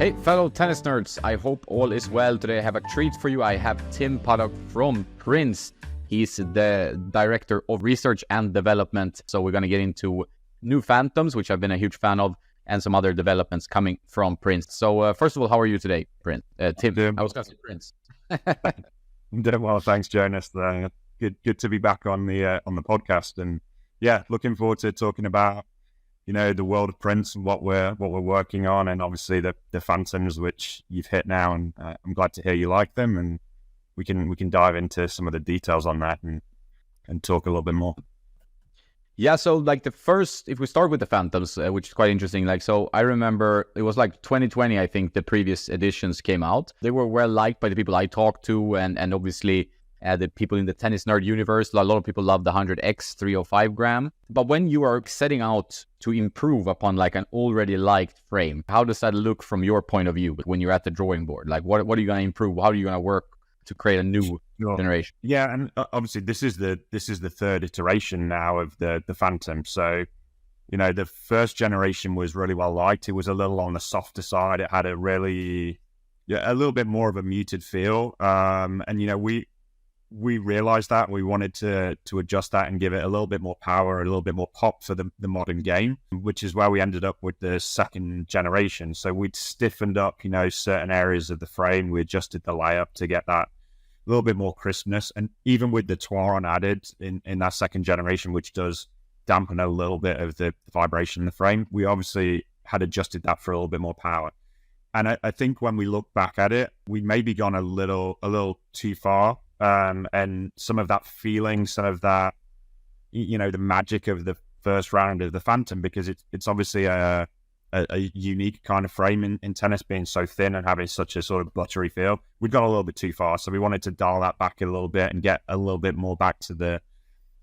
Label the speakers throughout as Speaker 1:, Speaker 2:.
Speaker 1: Hey, fellow tennis nerds, I hope all is well. Today I have a treat for you. I have Tim Puttock from Prince. He's the Director of Research and Development. So we're going to get into new Phantoms, which I've been a huge fan of, and some other developments coming from Prince. So first of all, how are you today, Tim? I was going to say Prince.
Speaker 2: I'm doing well, thanks, Jonas. Good to be back on the podcast, and yeah, looking forward to talking about the world of Prince and what we're working on, and obviously the Phantoms which you've hit now, and I'm glad to hear you like them, and we can dive into some of the details on that and talk a little bit more.
Speaker 1: Yeah, so if we start with the Phantoms, which is quite interesting. So I remember it was 2020, I think the previous editions came out. They were well liked by the people I talked to, and obviously the people in the tennis nerd universe. A lot of people love the 100X 305 gram. But when you are setting out to improve upon an already liked frame, how does that look from your point of view when you're at the drawing board? What are you going to improve? How are you going to work to create a new generation?
Speaker 2: Yeah, and obviously this is the third iteration now of the Phantom. So the first generation was really well liked. It was a little on the softer side. It had a little bit more of a muted feel, and we realized that we wanted to adjust that and give it a little bit more power, a little bit more pop for the modern game, which is where we ended up with the second generation. So we'd stiffened up, certain areas of the frame. We adjusted the layup to get that a little bit more crispness. And even with the Twaron added in that second generation, which does dampen a little bit of the vibration in the frame, we obviously had adjusted that for a little bit more power. And I think when we look back at it, we maybe gone a little too far. And some of that feeling, some of that, the magic of the first round of the Phantom, because it's obviously a unique kind of frame in tennis, being so thin and having such a sort of buttery feel. We'd gone a little bit too far, so we wanted to dial that back a little bit and get a little bit more back to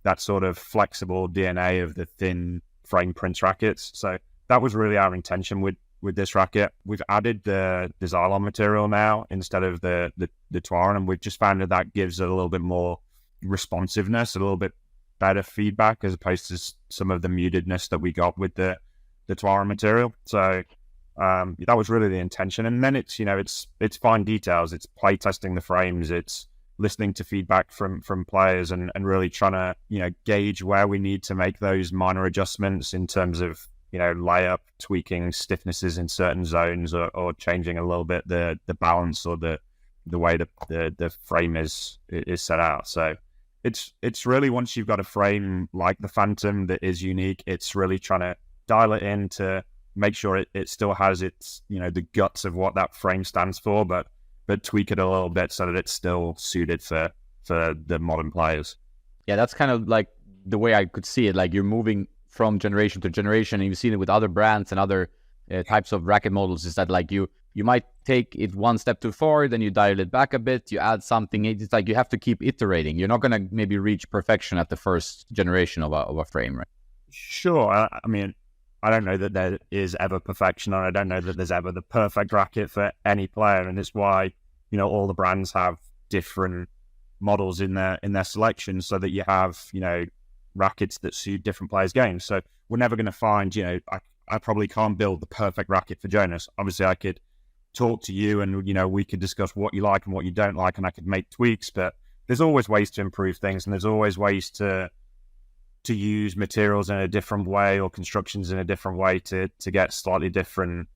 Speaker 2: that sort of flexible DNA of the thin frame Prince rackets. So that was really our intention with this racket. We've added the Xylon material now instead of the Twaron, and we've just found that gives it a little bit more responsiveness, a little bit better feedback, as opposed to some of the mutedness that we got with the Twaron material. So that was really the intention. And then it's fine details. It's play testing the frames. It's listening to feedback from players and really trying to gauge where we need to make those minor adjustments in terms of layup, tweaking stiffnesses in certain zones, or changing a little bit the balance or the way the frame is set out. So it's really, once you've got a frame like the Phantom that is unique, it's really trying to dial it in to make sure it still has its the guts of what that frame stands for, but tweak it a little bit so that it's still suited for the modern players.
Speaker 1: Yeah, that's kind of the way I could see it. You're moving from generation to generation, and you've seen it with other brands and other types of racket models, is that you might take it one step too far, then you dial it back a bit, you add something. It's you have to keep iterating. You're not going to maybe reach perfection at the first generation of a frame, right?
Speaker 2: Sure. I mean, I don't know that there is ever perfection, and I don't know that there's ever the perfect racket for any player, and it's why all the brands have different models in their selection, so that you have rackets that suit different players' games. So we're never going to find, I probably can't build the perfect racket for Jonas. Obviously, I could talk to you and, we could discuss what you like and what you don't like, and I could make tweaks, but there's always ways to improve things, and there's always ways to use materials in a different way, or constructions in a different way to get slightly different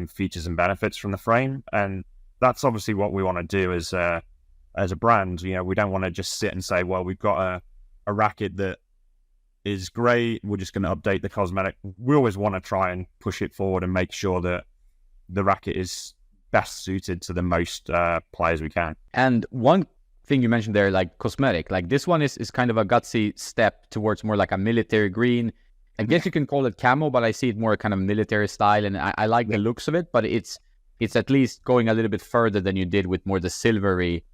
Speaker 2: features and benefits from the frame. And that's obviously what we want to do as a brand. We don't want to just sit and say, well, we've got a racket that is great, we're just going to update the cosmetic. We always want to try and push it forward and make sure that the racket is best suited to the most players we can.
Speaker 1: And one thing you mentioned there, cosmetic, this one is kind of a gutsy step towards more like a military green. I guess you can call it camo, but I see it more kind of military style, and I like the looks of it, but it's at least going a little bit further than you did with more the silvery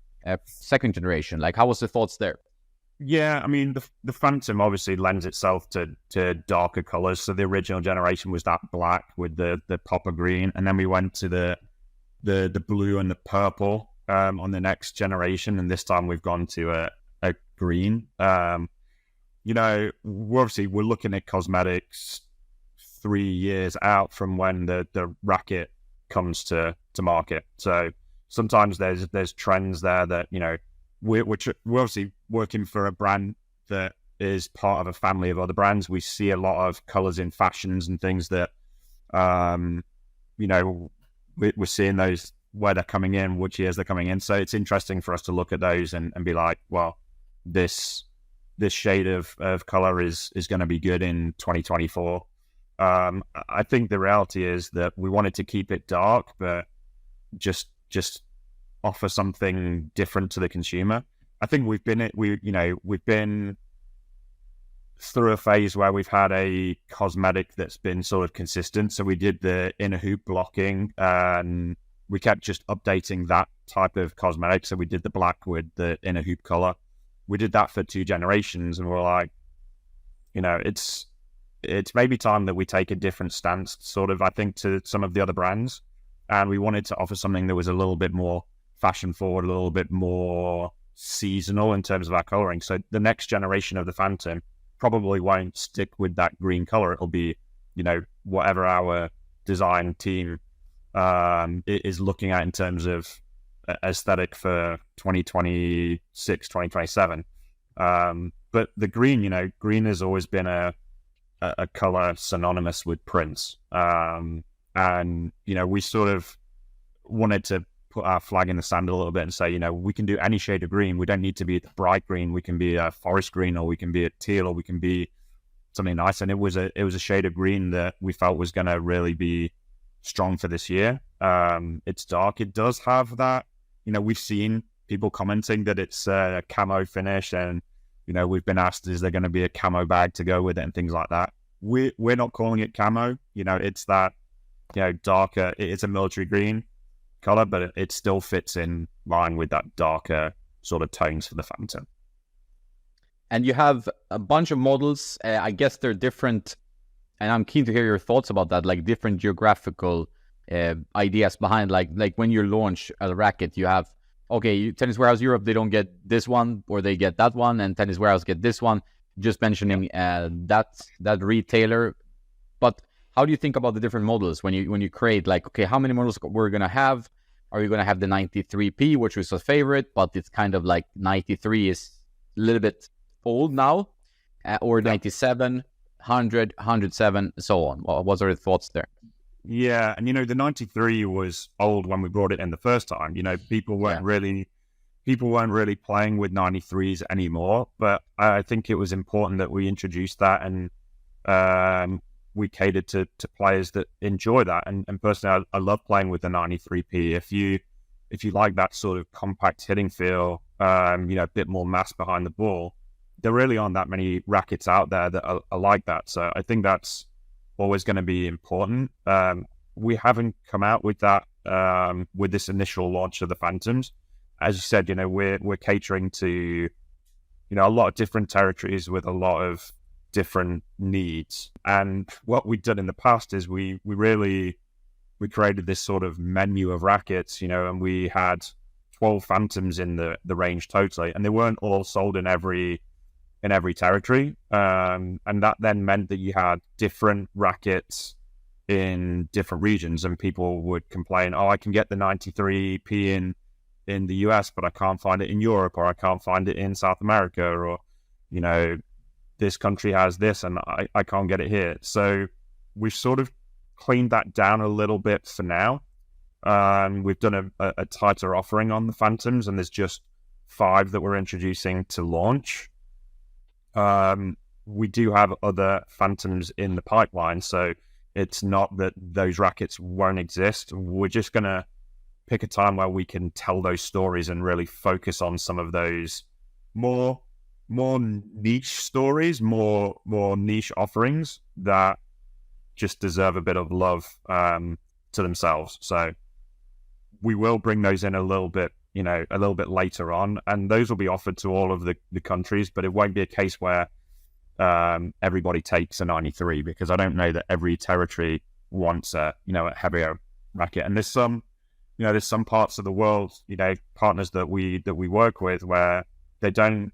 Speaker 1: second generation. How was the thoughts there?
Speaker 2: Yeah, I mean, the Phantom obviously lends itself to darker colors. So the original generation was that black with the popper green, and then we went to the blue and the purple on the next generation, and this time we've gone to a green. We're looking at cosmetics 3 years out from when the racket comes to market. So sometimes there's trends there that, you know, we're obviously working for a brand that is part of a family of other brands. We see a lot of colors in fashions and things that, you know, we're seeing those where they're coming in, which years they're coming in. So it's interesting for us to look at those and be like, well, this shade of color is going to be good in 2024. I think the reality is that we wanted to keep it dark, but just offer something different to the consumer. I think we've been through a phase where we've had a cosmetic that's been sort of consistent. So we did the inner hoop blocking, and we kept just updating that type of cosmetic. So we did the black with the inner hoop color. We did that for 2 generations, and we're like, you know, it's maybe time that we take a different stance, sort of, I think, to some of the other brands. And we wanted to offer something that was a little bit more fashion forward, a little bit more seasonal in terms of our coloring. So the next generation of the Phantom probably won't stick with that green color. It'll be, you know, whatever our design team is looking at in terms of aesthetic for 2026, 2027. But the green, you know, green has always been a color synonymous with Prince. And, you know, we sort of wanted to put our flag in the sand a little bit and say, you know, we can do any shade of green. We don't need to be the bright green. We can be a forest green, or we can be a teal, or we can be something nice. And it was a shade of green that we felt was going to really be strong for this year. It's dark. It does have that, you know, we've seen people commenting that it's a camo finish, and, you know, we've been asked, is there going to be a camo bag to go with it and things like that. We're not calling it camo. You know, it's that, you know, darker, it's a military green color, but it still fits in line with that darker sort of tones for the Phantom.
Speaker 1: And you have a bunch of models. I guess they're different, and I'm keen to hear your thoughts about that, like different geographical ideas behind, like when you launch a racket, you have, okay, Tennis Warehouse Europe, they don't get this one, or they get that one, and Tennis Warehouse get this one. Just mentioning that retailer. But how do you think about the different models when you create, like, okay, how many models we're going to have? Are you going to have the 93P, which was a favorite, but it's kind of like 93 is a little bit old now, or 97, 100, 107, so on? What are your thoughts there?
Speaker 2: Yeah, and, you know, the 93 was old when we brought it in the first time. You know, people weren't really playing with 93s anymore, but I think it was important that we introduced that, and we catered to players that enjoy that. And personally, I love playing with the 93P. If you like that sort of compact hitting feel, you know, a bit more mass behind the ball, there really aren't that many rackets out there that are like that. So I think that's always going to be important. We haven't come out with that with this initial launch of the Phantoms. As you said, you know, we're catering to, you know, a lot of different territories with a lot of different needs. And what we've done in the past is we created this sort of menu of rackets, you know, and we had 12 Phantoms in the range totally, and they weren't all sold in every territory. And that then meant that you had different rackets in different regions, and people would complain, oh, I can get the 93P in the US, but I can't find it in Europe, or I can't find it in South America, or, you know, this country has this and I can't get it here. So we've sort of cleaned that down a little bit for now. We've done a tighter offering on the Phantoms, and there's just 5 that we're introducing to launch. We do have other Phantoms in the pipeline, so it's not that those rackets won't exist. We're just going to pick a time where we can tell those stories and really focus on some of those more niche stories, more niche offerings that just deserve a bit of love to themselves. So we will bring those in a little bit later on, and those will be offered to all of the countries, but it won't be a case where everybody takes a 93, because I don't know that every territory wants a heavier racket. And there's some parts of the world, you know, partners that we work with where they don't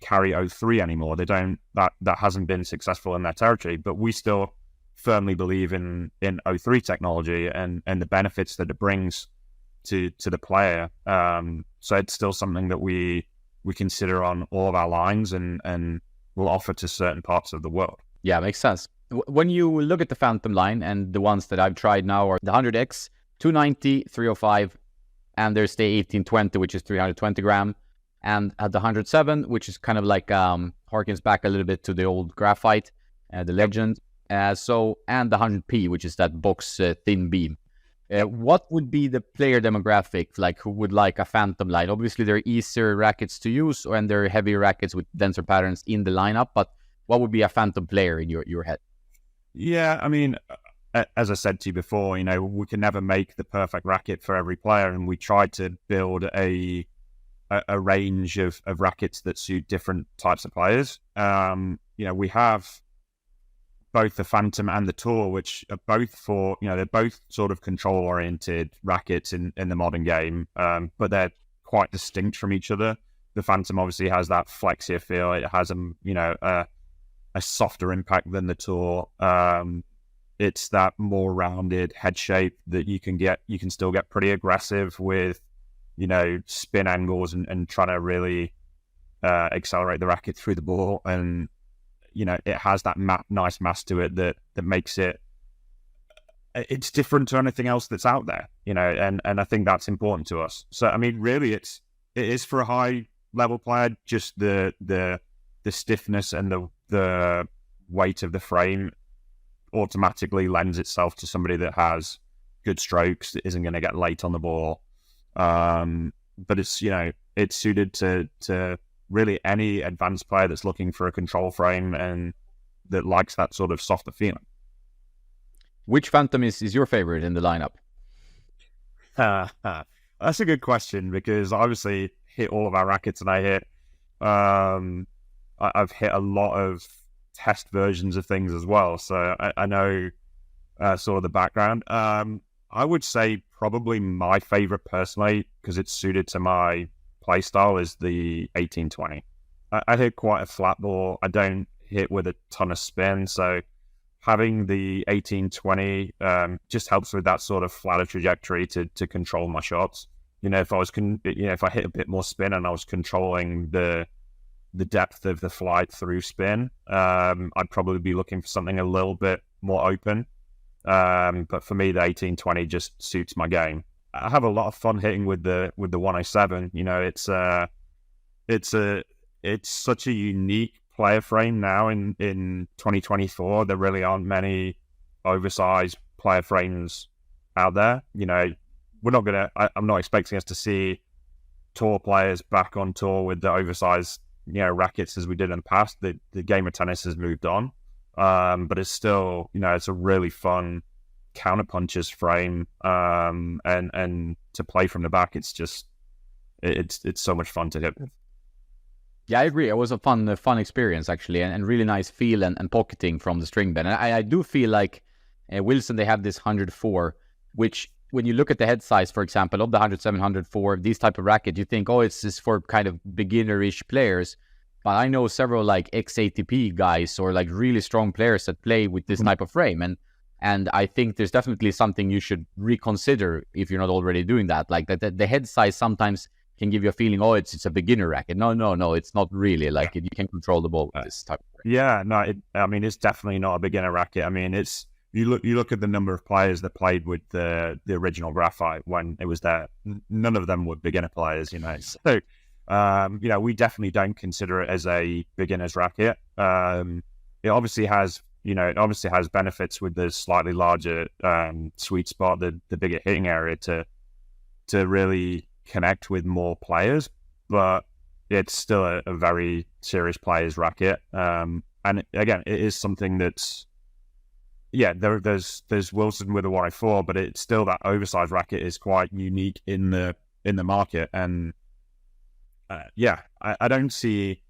Speaker 2: carry 03 anymore. They don't, that hasn't been successful in their territory, but we still firmly believe in O3 technology and the benefits that it brings to the player. So it's still something that we consider on all of our lines and will offer to certain parts of the world.
Speaker 1: Yeah, makes sense. When you look at the Phantom line, and the ones that I've tried now are the 100X, 290, 305, and there's the 1820, which is 320 gram, and at the 107, which is kind of like harkens back a little bit to the old graphite, the legend. And the 100P, which is that box thin beam. What would be the player demographic, like who would like a Phantom line? Obviously, there are easier rackets to use, and there are heavier rackets with denser patterns in the lineup, but what would be a Phantom player in your head?
Speaker 2: Yeah, I mean, as I said to you before, we can never make the perfect racket for every player, and we tried to build a range of rackets that suit different types of players. We have both the Phantom and the Tour, which are both for, they're both sort of control-oriented rackets in the modern game, but they're quite distinct from each other. The Phantom obviously has that flexier feel. It has a softer impact than the Tour. It's that more rounded head shape that you can still get pretty aggressive with, spin angles and trying to really accelerate the racket through the ball. And, it has that nice mass to it that makes it's different to anything else that's out there, and I think that's important to us. So, I mean, really it is for a high level player, just the stiffness and the weight of the frame automatically lends itself to somebody that has good strokes, that isn't going to get late on the ball. But it's suited to really any advanced player that's looking for a control frame and that likes that sort of softer feeling.
Speaker 1: Which Phantom is your favorite in the lineup?
Speaker 2: That's a good question, because I obviously hit all of our rackets, and I hit I've hit a lot of test versions of things as well, so I know sort of the background. I would say probably my favorite personally, because it's suited to my play style, is the 1820. I hit quite a flat ball. I don't hit with a ton of spin, so having the 1820 just helps with that sort of flatter trajectory to control my shots. If I hit a bit more spin and I was controlling the depth of the flight through spin, I'd probably be looking for something a little bit more open. But for me, the 1820 just suits my game. I have a lot of fun hitting with the 107. It's such a unique player frame now in 2024. There really aren't many oversized player frames out there. I'm not expecting us to see tour players back on tour with the oversized rackets as we did in the past. The game of tennis has moved on, but it's still it's a really fun counterpunches frame, and to play from the back, it's so much fun to hit with.
Speaker 1: Yeah, I agree. It was a fun experience actually, and really nice feel and pocketing from the string bend. And I do feel like Wilson, they have this 104, which when you look at the head size, for example, of the 107, 104, these type of racket, you think, oh, it's just for kind of beginner-ish players. But I know several like ex-ATP guys or like really strong players that play with this type of frame. And I think there's definitely something you should reconsider if you're not already doing that. Like the head size sometimes can give you a feeling, oh, it's a beginner racket. No, it's not really. Like you can control the ball with this type of racket.
Speaker 2: Yeah, no, it's definitely not a beginner racket. I mean, you look at the number of players that played with the original graphite when it was there. None of them were beginner players, So, we definitely don't consider it as a beginner's racket. It obviously has benefits with the slightly larger sweet spot, the bigger hitting area to really connect with more players, but it's still a very serious player's racket. And again, it is something that's, there's Wilson with a 104, but it's still that oversized racket is quite unique in the market. And I don't see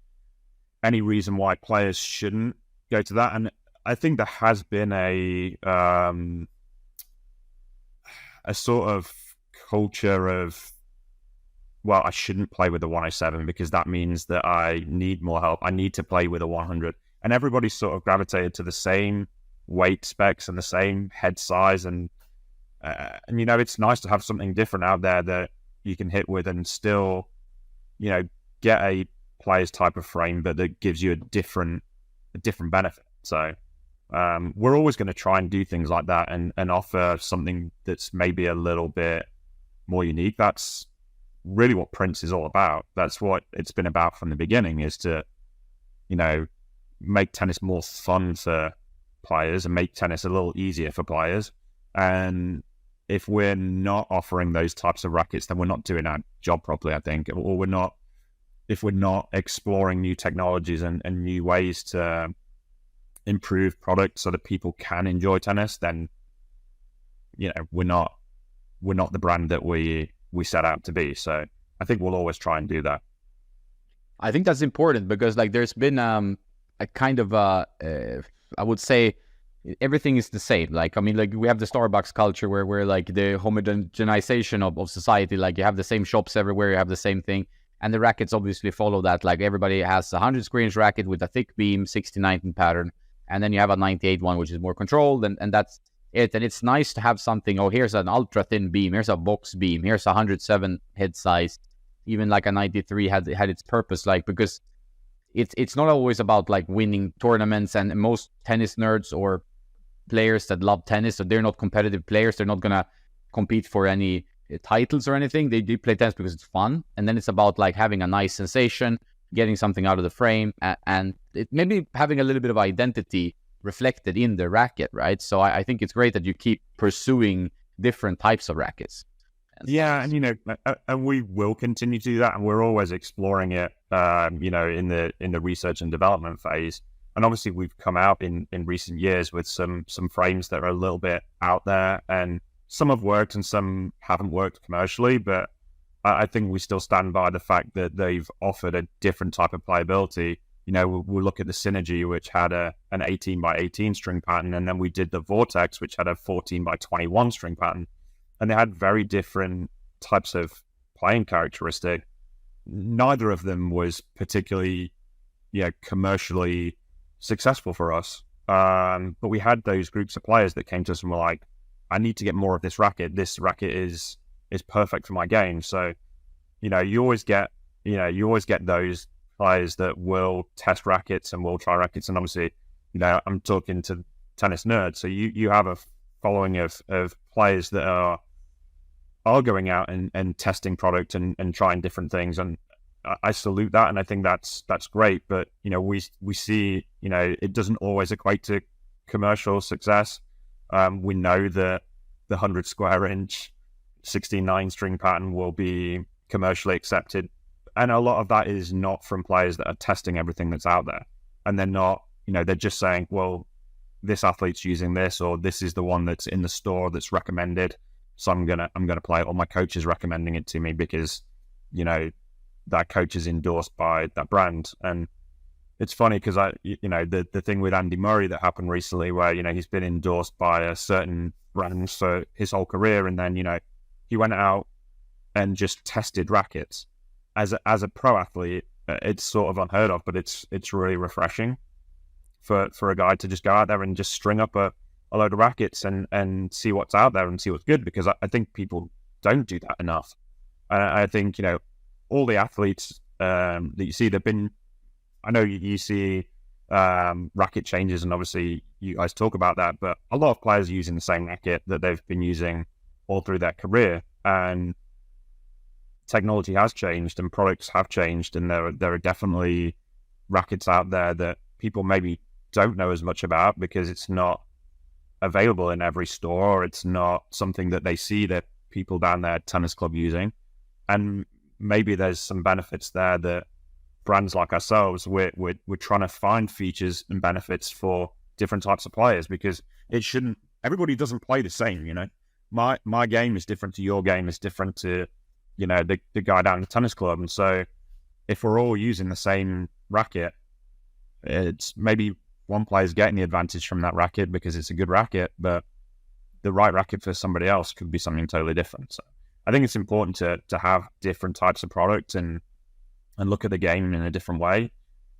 Speaker 2: any reason why players shouldn't go to that. And I think there has been a sort of culture of, well, I shouldn't play with the 107 because that means that I need more help. I need to play with a 100. And everybody's sort of gravitated to the same weight specs and the same head size, and you know, it's nice to have something different out there that you can hit with and still, you know, get a player's type of frame, but that gives you a different benefit. So we're always going to try and do things like that and offer something that's maybe a little bit more unique. That's really what Prince is all about. That's what it's been about from the beginning, is to, you know, make tennis more fun for players and make tennis a little easier for players. And if we're not offering those types of rackets, then we're not doing our job properly, I think. Or if we're not exploring new technologies and new ways to improve products so that people can enjoy tennis, then, you know, we're not the brand that we set out to be. So I think we'll always try and do that.
Speaker 1: I think that's important because, like, there's been a kind of I would say everything is the same. Like, I mean, like, we have the Starbucks culture where we're like the homogenization of society. Like, you have the same shops everywhere, you have the same thing. And the rackets obviously follow that. Like, everybody has a 100 square-inch racket with a thick beam, 60-19 pattern. And then you have a 98 one, which is more controlled. And that's it. And it's nice to have something. Oh, here's an ultra-thin beam. Here's a box beam. Here's a 107 head size. Even like a 93 had its purpose. Like, because it's not always about like winning tournaments. And most tennis nerds or players that love tennis, so they're not competitive players. They're not going to compete for any titles or anything. They do play tennis because it's fun. And then it's about like having a nice sensation, getting something out of the frame, and it maybe having a little bit of identity reflected in the racket, right? So I think it's great that you keep pursuing different types of rackets.
Speaker 2: Yeah, and you know, and we will continue to do that, and we're always exploring it, you know, in the research and development phase. And obviously, we've come out in recent years with some frames that are a little bit out there, and some have worked and some haven't worked commercially. But I think we still stand by the fact that they've offered a different type of playability. You know, we'll look at the Synergy, which had an 18x18 string pattern, and then we did the Vortex, which had a 14x21 string pattern. And they had very different types of playing characteristic. Neither of them was particularly, commercially successful for us. But we had those groups of players that came to us and were like, I need to get more of this racket. This racket is perfect for my game. So, you always get those players that will test rackets and will try rackets. And obviously, I'm talking to tennis nerds. So you have a following of players that are going out and testing product and trying different things. And I salute that. And I think that's great. But, we see, it doesn't always equate to commercial success. We know that the 100 square inch 16-9 string pattern will be commercially accepted. And a lot of that is not from players that are testing everything that's out there. And they're not, they're just saying, well, this athlete's using this, or this is the one that's in the store that's recommended. So I'm gonna play it, or my coach is recommending it to me because, that coach is endorsed by that brand. And it's funny because the thing with Andy Murray that happened recently where, he's been endorsed by a certain brand for his whole career. And then, he went out and just tested rackets as a pro athlete. It's sort of unheard of, but it's really refreshing for a guy to just go out there and just string up a load of rackets and see what's out there and see what's good, because I think people don't do that enough. And I think, all the athletes that you see, I know you see racket changes, and obviously you guys talk about that, but a lot of players are using the same racket that they've been using all through their career. And technology has changed and products have changed, and there are definitely rackets out there that people maybe don't know as much about because it's not available in every store, or it's not something that they see that people down their tennis club using. And maybe there's some benefits there that brands like ourselves, we're trying to find features and benefits for different types of players, because everybody doesn't play the same. My game is different to your game, is different to the guy down the tennis club. And so if we're all using the same racket, it's maybe one player's getting the advantage from that racket because it's a good racket, but the right racket for somebody else could be something totally different. So I think it's important to have different types of product and look at the game in a different way.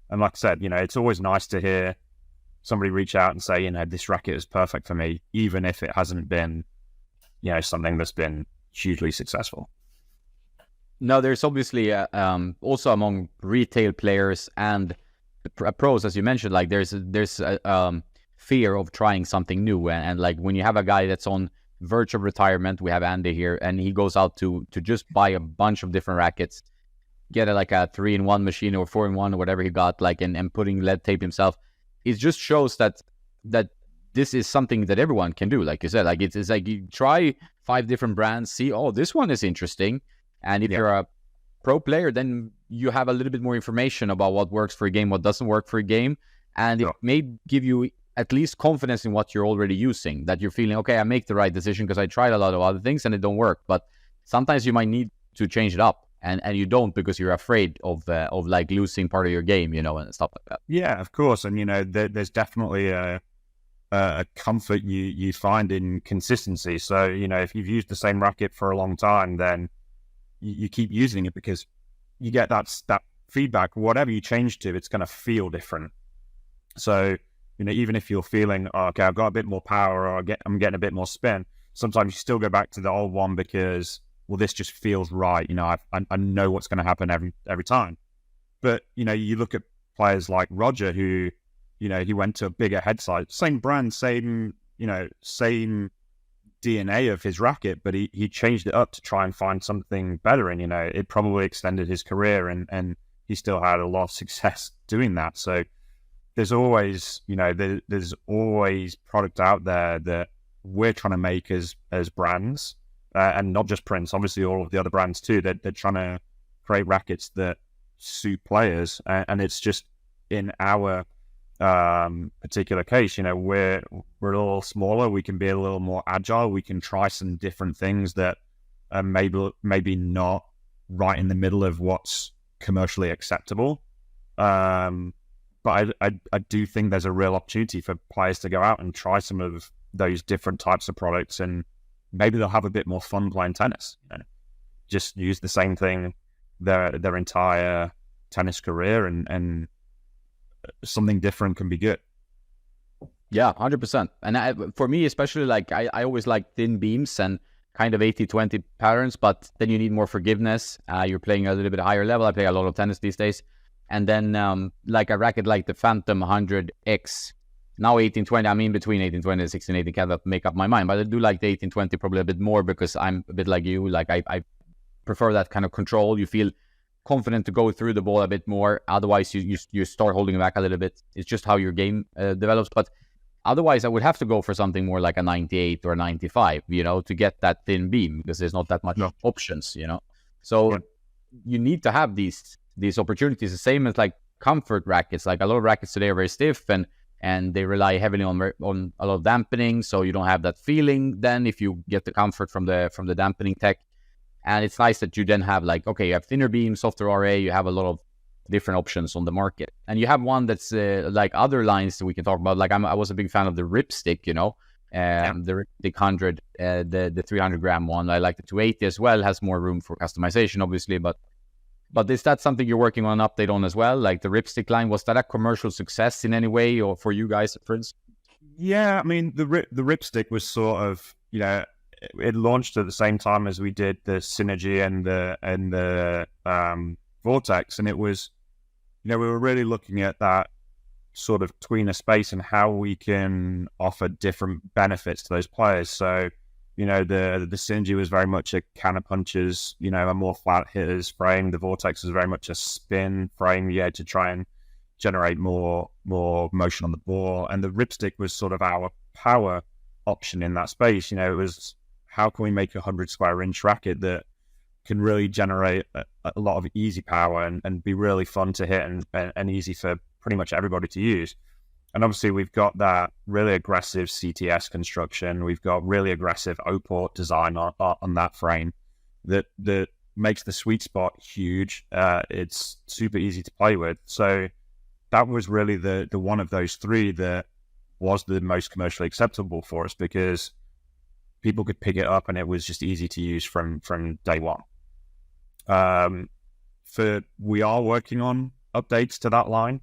Speaker 2: And like I said, it's always nice to hear somebody reach out and say, this racket is perfect for me, even if it hasn't been, something that's been hugely successful.
Speaker 1: No, there's obviously also among retail players and pros, as you mentioned, like there's a fear of trying something new, and like when you have a guy that's on verge of retirement, we have Andy here, and he goes out to just buy a bunch of different rackets, get a 3-in-1 machine or 4-in-1 or whatever he got, and putting lead tape himself. It just shows that this is something that everyone can do. Like you said, like it's like you try 5 different brands, see, oh, this one is interesting. And if you're a pro player, then you have a little bit more information about what works for a game, what doesn't work for a game. And it may give you at least confidence in what you're already using, that you're feeling, okay, I make the right decision because I tried a lot of other things and it don't work. But sometimes you might need to change it up, and you don't because you're afraid of like losing part of your game, and stuff like that.
Speaker 2: Yeah, of course. And, there's definitely a comfort you find in consistency. So, if you've used the same racket for a long time, then you keep using it because you get that feedback. Whatever you change to, it's going to feel different. So, even if you're feeling, okay, I've got a bit more power, or I'm getting a bit more spin, sometimes you still go back to the old one because, well, this just feels right. I know what's going to happen every time. But, you look at players like Roger, who, he went to a bigger head size, same brand, same DNA of his racket, but he changed it up to try and find something better. And, it probably extended his career, and he still had a lot of success doing that. So there's always, there's always product out there that we're trying to make as brands, and not just Prince, obviously all of the other brands too, that they're trying to create rackets that suit players. And it's just in our particular case, we're a little smaller, we can be a little more agile, we can try some different things that are maybe not right in the middle of what's commercially acceptable. But I do think there's a real opportunity for players to go out and try some of those different types of products, and maybe they'll have a bit more fun playing tennis. Just use the same thing their entire tennis career, and something different can be good.
Speaker 1: Yeah, 100%. And for me, especially, like I always like thin beams and kind of 80-20 patterns, but then you need more forgiveness. You're playing a little bit higher level. I play a lot of tennis these days. And then like a racket like the Phantom 100X, now 18-20, I'm in between 18-20 and 16-18, can't make up my mind. But I do like the 18-20 probably a bit more because I'm a bit like you. Like I prefer that kind of control. You feel confident to go through the ball a bit more. Otherwise, you start holding back a little bit. It's just how your game develops. But otherwise, I would have to go for something more like a 98 or a 95, to get that thin beam, because there's not that much options, So you need to have these opportunities. The same as like comfort rackets. Like a lot of rackets today are very stiff, and they rely heavily on a lot of dampening, so you don't have that feeling then if you get the comfort from the dampening tech. And it's nice that you then have like, okay, you have thinner beam, softer RA, you have a lot of different options on the market. And you have one that's like other lines that we can talk about. Like I was a big fan of the Ripstick, the Ripstick 100, the 300 gram one. I like the 280 as well, has more room for customization, obviously. But is that something you're working on an update on as well? Like the Ripstick line, was that a commercial success in any way, or for you guys at Prince?
Speaker 2: Yeah, I mean, the Ripstick was sort of, it launched at the same time as we did the Synergy and the Vortex, and it was, we were really looking at that sort of tweener space and how we can offer different benefits to those players. So, the Synergy was very much a counter-puncher's, a more flat hitter's frame. The Vortex was very much a spin frame, to try and generate more motion on the ball. And the Ripstick was sort of our power option in that space. It was, how can we make a 100 square inch racket that can really generate a lot of easy power and be really fun to hit and easy for pretty much everybody to use. And obviously we've got that really aggressive CTS construction. We've got really aggressive O-port design on that frame that makes the sweet spot huge. It's super easy to play with. So that was really the one of those three that was the most commercially acceptable for us, because people could pick it up and it was just easy to use from day one. We are working on updates to that line.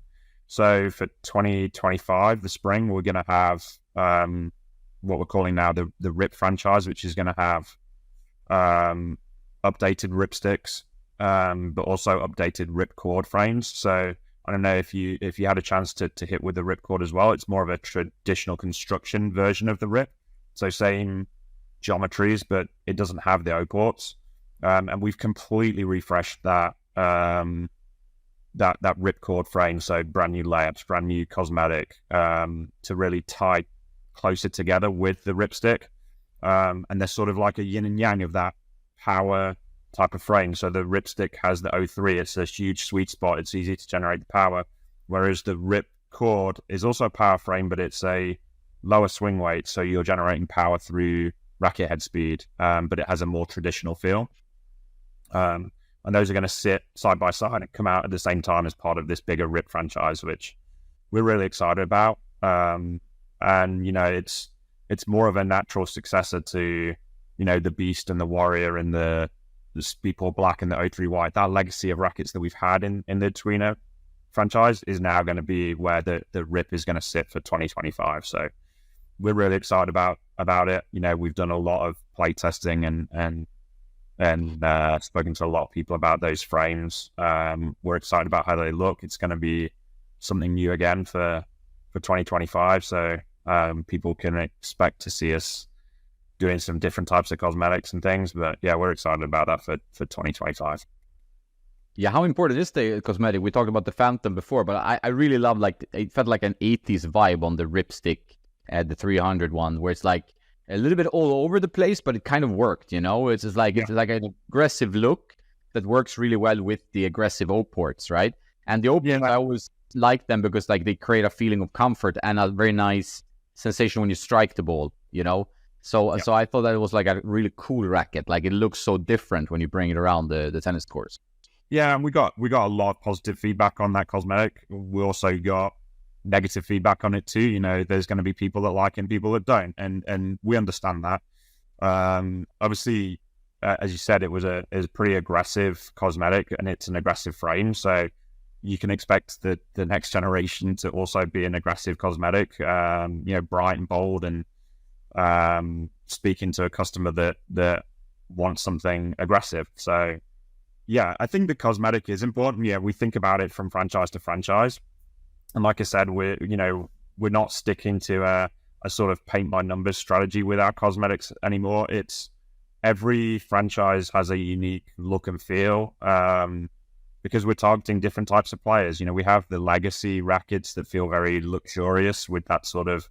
Speaker 2: So for 2025, the spring, we're going to have what we're calling now the Rip franchise, which is going to have updated Ripsticks, but also updated Ripcord frames. So I don't know if you had a chance to hit with the Ripcord as well. It's more of a traditional construction version of the Rip. So same geometries, but it doesn't have the O ports. And we've completely refreshed that Ripcord frame. So brand new layups, brand new cosmetic, to really tie closer together with the Ripstick. And they're sort of like a yin and yang of that power type of frame. So the Ripstick has the O3. It's a huge sweet spot. It's easy to generate the power. Whereas the Ripcord is also a power frame, but it's a lower swing weight. So you're generating power through racket head speed, but it has a more traditional feel. And those are going to sit side by side and come out at the same time as part of this bigger Rip franchise, which we're really excited about. And, you know, it's more of a natural successor to, you know, the Beast and the Warrior and the Speedball Black and the O3 White. That legacy of rackets that we've had in the Twino franchise is now going to be where the Rip is going to sit for 2025. So we're really excited about it. You know, we've done a lot of play testing and spoken to a lot of people about those frames. We're excited about how they look. It's going to be something new again for 2025. So people can expect to see us doing some different types of cosmetics and things. But yeah, we're excited about that for 2025.
Speaker 1: Yeah, how important is the cosmetic? We talked about the Phantom before, but I really love, like, it felt like an 80s vibe on the Ripstick, the 300 one, where it's like a little bit all over the place, but it kind of worked, you know? It's just like, It's like an aggressive look that works really well with the aggressive O ports, right? And the O ports, I always like them because, like, they create a feeling of comfort and a very nice sensation when you strike the ball, you know? So I thought that it was like a really cool racket. Like, it looks so different when you bring it around the tennis courts.
Speaker 2: Yeah, and we got a lot of positive feedback on that cosmetic. We also got negative feedback on it too. You know, there's going to be people that like it and people that don't, and we understand that. Obviously, as you said, it was a pretty aggressive cosmetic, and it's an aggressive frame. So you can expect the next generation to also be an aggressive cosmetic. You know, bright and bold, and speaking to a customer that wants something aggressive. So yeah, I think the cosmetic is important. Yeah, we think about it from franchise to franchise. And like I said, we're not sticking to a sort of paint by numbers strategy with our cosmetics anymore. It's every franchise has a unique look and feel, because we're targeting different types of players. You know, we have the legacy rackets that feel very luxurious with that sort of,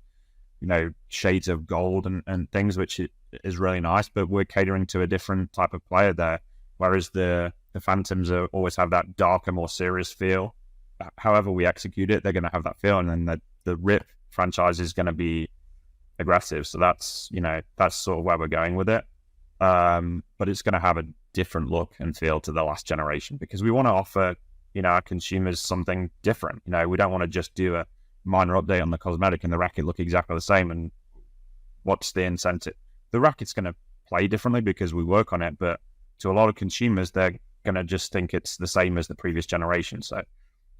Speaker 2: you know, shades of gold and things, which is really nice, but we're catering to a different type of player there. Whereas the Phantoms always have that darker, more serious feel. However we execute it, they're going to have that feel. And then the Rip franchise is going to be aggressive. So that's sort of where we're going with it. But it's going to have a different look and feel to the last generation, because we want to offer, you know, our consumers something different. You know, we don't want to just do a minor update on the cosmetic and the racket look exactly the same. And what's the incentive? The racket's going to play differently because we work on it, but to a lot of consumers, they're going to just think it's the same as the previous generation. So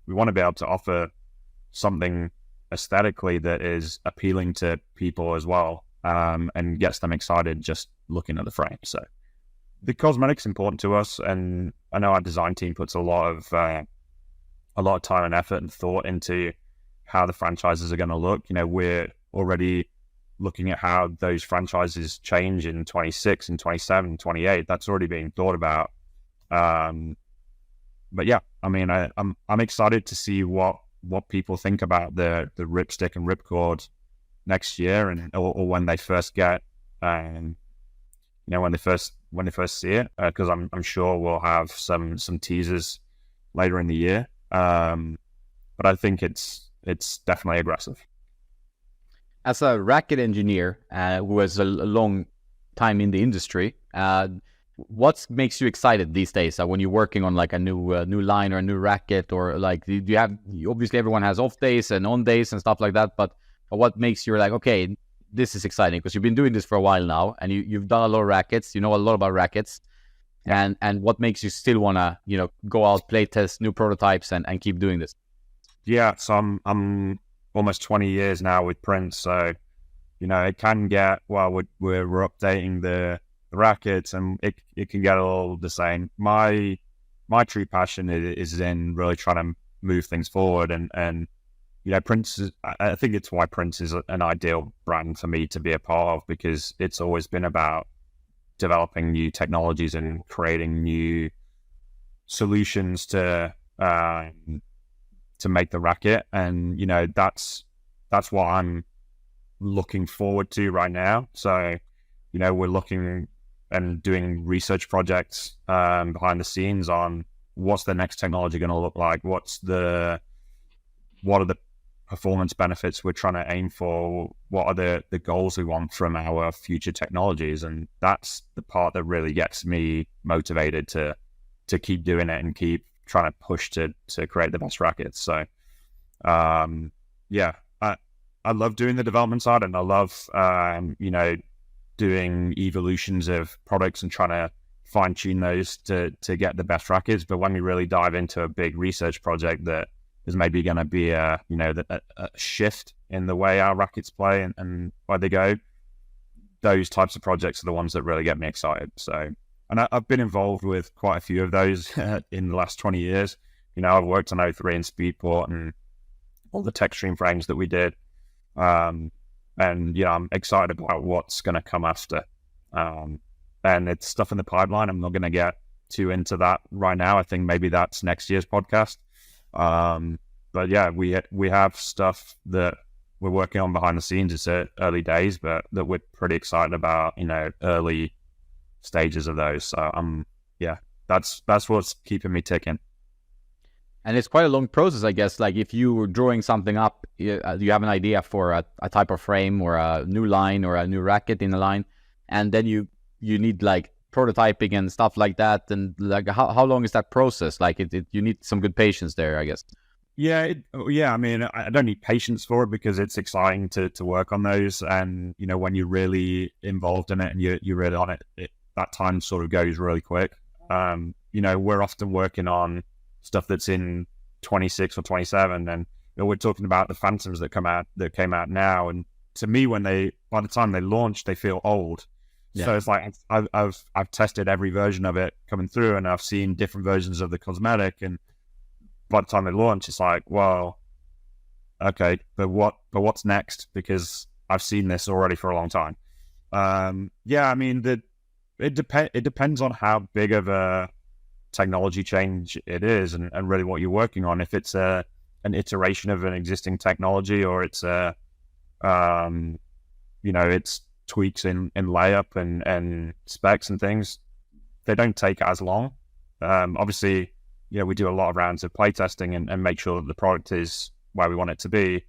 Speaker 2: we want to be able to offer something aesthetically that is appealing to people as well, and gets them excited just looking at the frame. So the cosmetic's important to us, and I know our design team puts a lot of time and effort and thought into how the franchises are going to look. You know, we're already looking at how those franchises change in 26 and 27, 28. That's already being thought about. But yeah, I mean, I'm excited to see what people think about the Ripstick and Ripcord next year, and or when they first get, you know, when they first see it, because I'm sure we'll have some teasers later in the year. But I think it's definitely aggressive.
Speaker 1: As a racket engineer who has a long time in the industry, what makes you excited these days when you're working on like a new line or a new racket? Or like, do you have, obviously everyone has off days and on days and stuff like that, but what makes you like, okay, this is exciting? Because you've been doing this for a while now, and you've done a lot of rackets, you know a lot about rackets, and what makes you still want to, you know, go out, play test new prototypes and keep doing this?
Speaker 2: Yeah, so I'm almost 20 years now with Prince, so it can get, well, we're updating the rackets, and it can get all the same. My true passion is in really trying to move things forward, and Prince I think it's why Prince is an ideal brand for me to be a part of, because it's always been about developing new technologies and creating new solutions to make the racket, and that's what I'm looking forward to right now. So we're looking and doing research projects behind the scenes on what's the next technology going to look like, what are the performance benefits we're trying to aim for, what are the goals we want from our future technologies. And that's the part that really gets me motivated to keep doing it and keep trying to push to create the best rackets. So I love doing the development side, and I love doing evolutions of products and trying to fine tune those to get the best rackets. But when we really dive into a big research project that is maybe going to be a shift in the way our rackets play and where they go, those types of projects are the ones that really get me excited. So, and I've been involved with quite a few of those in the last 20 years. I've worked on O3 and Speedport and all the tech stream frames that we did. And I'm excited about what's going to come after. And it's stuff in the pipeline. I'm not going to get too into that right now. I think maybe that's next year's podcast. But yeah, we have stuff that we're working on behind the scenes. It's early days, but that we're pretty excited about, early stages of those. So that's what's keeping me ticking.
Speaker 1: And it's quite a long process, I guess. Like if you were drawing something up, you have an idea for a type of frame or a new line or a new racket in a line, and then you need like prototyping and stuff like that. And like how long is that process? Like you need some good patience there, I guess.
Speaker 2: Yeah. I mean, I don't need patience for it because it's exciting to work on those. And, when you're really involved in it and you're really on it, that time sort of goes really quick. We're often working on stuff that's in 26 or 27, and we're talking about the Phantoms that came out now. And to me, by the time they launch, they feel old. Yeah. So it's like I've tested every version of it coming through, and I've seen different versions of the Cosmetic, and by the time they launch, it's like, well, okay, but what's next? Because I've seen this already for a long time. I mean, it depends on how big of a technology change it is, and really what you're working on. If it's an iteration of an existing technology, or it's it's tweaks in layup and specs and things, they don't take as long. Obviously, we do a lot of rounds of playtesting and make sure that the product is where we want it to be.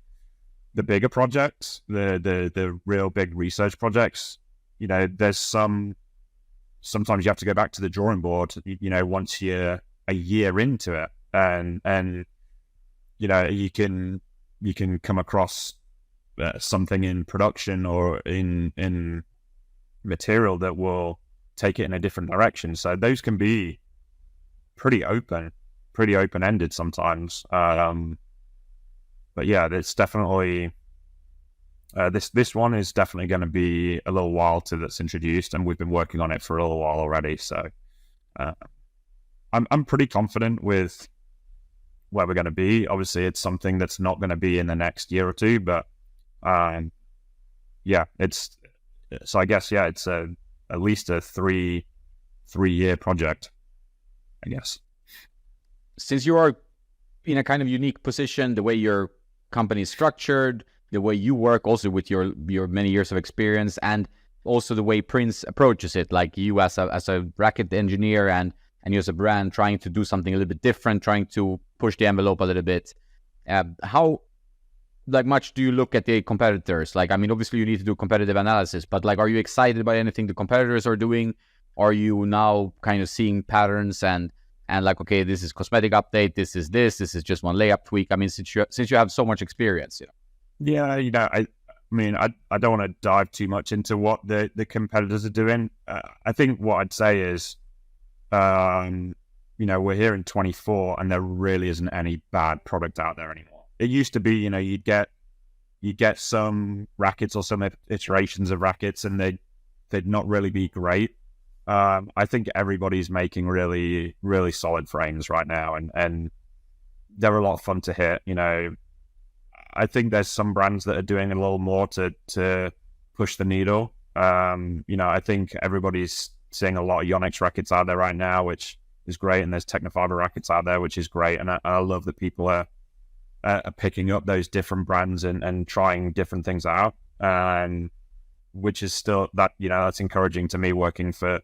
Speaker 2: The bigger projects, the real big research projects, there's sometimes you have to go back to the drawing board, once you're a year into it, and you can come across something in production or in material that will take it in a different direction. So those can be pretty open-ended sometimes. But yeah, it's definitely this one is definitely going to be a little while till it's introduced, and we've been working on it for a little while already. So I'm pretty confident with where we're going to be. Obviously, it's something that's not going to be in the next year or two, but it's so I guess it's at least a three-year project, I guess.
Speaker 1: Since you are in a kind of unique position, the way your company is structured, the way you work, also with your many years of experience, and also the way Prince approaches it, like you as a racket engineer and you as a brand trying to do something a little bit different, trying to push the envelope a little bit. How much do you look at the competitors? Like, I mean, obviously you need to do competitive analysis, but like, are you excited by anything the competitors are doing? Are you now kind of seeing patterns and like, okay, this is cosmetic update, this is just one layup tweak? I mean, since you have so much experience,
Speaker 2: Yeah, I mean, I don't want to dive too much into what the competitors are doing. I think what I'd say is, we're here in 24, and there really isn't any bad product out there anymore. it used to be, you'd get some rackets or some iterations of rackets, and they'd not really be great. I think everybody's making really, really solid frames right now, and they're a lot of fun to hit. I think there's some brands that are doing a little more to push the needle. I think everybody's seeing a lot of Yonex rackets out there right now, which is great, and there's Technofiber rackets out there, which is great, and I love that people are picking up those different brands and trying different things out, and which is still that's encouraging to me working for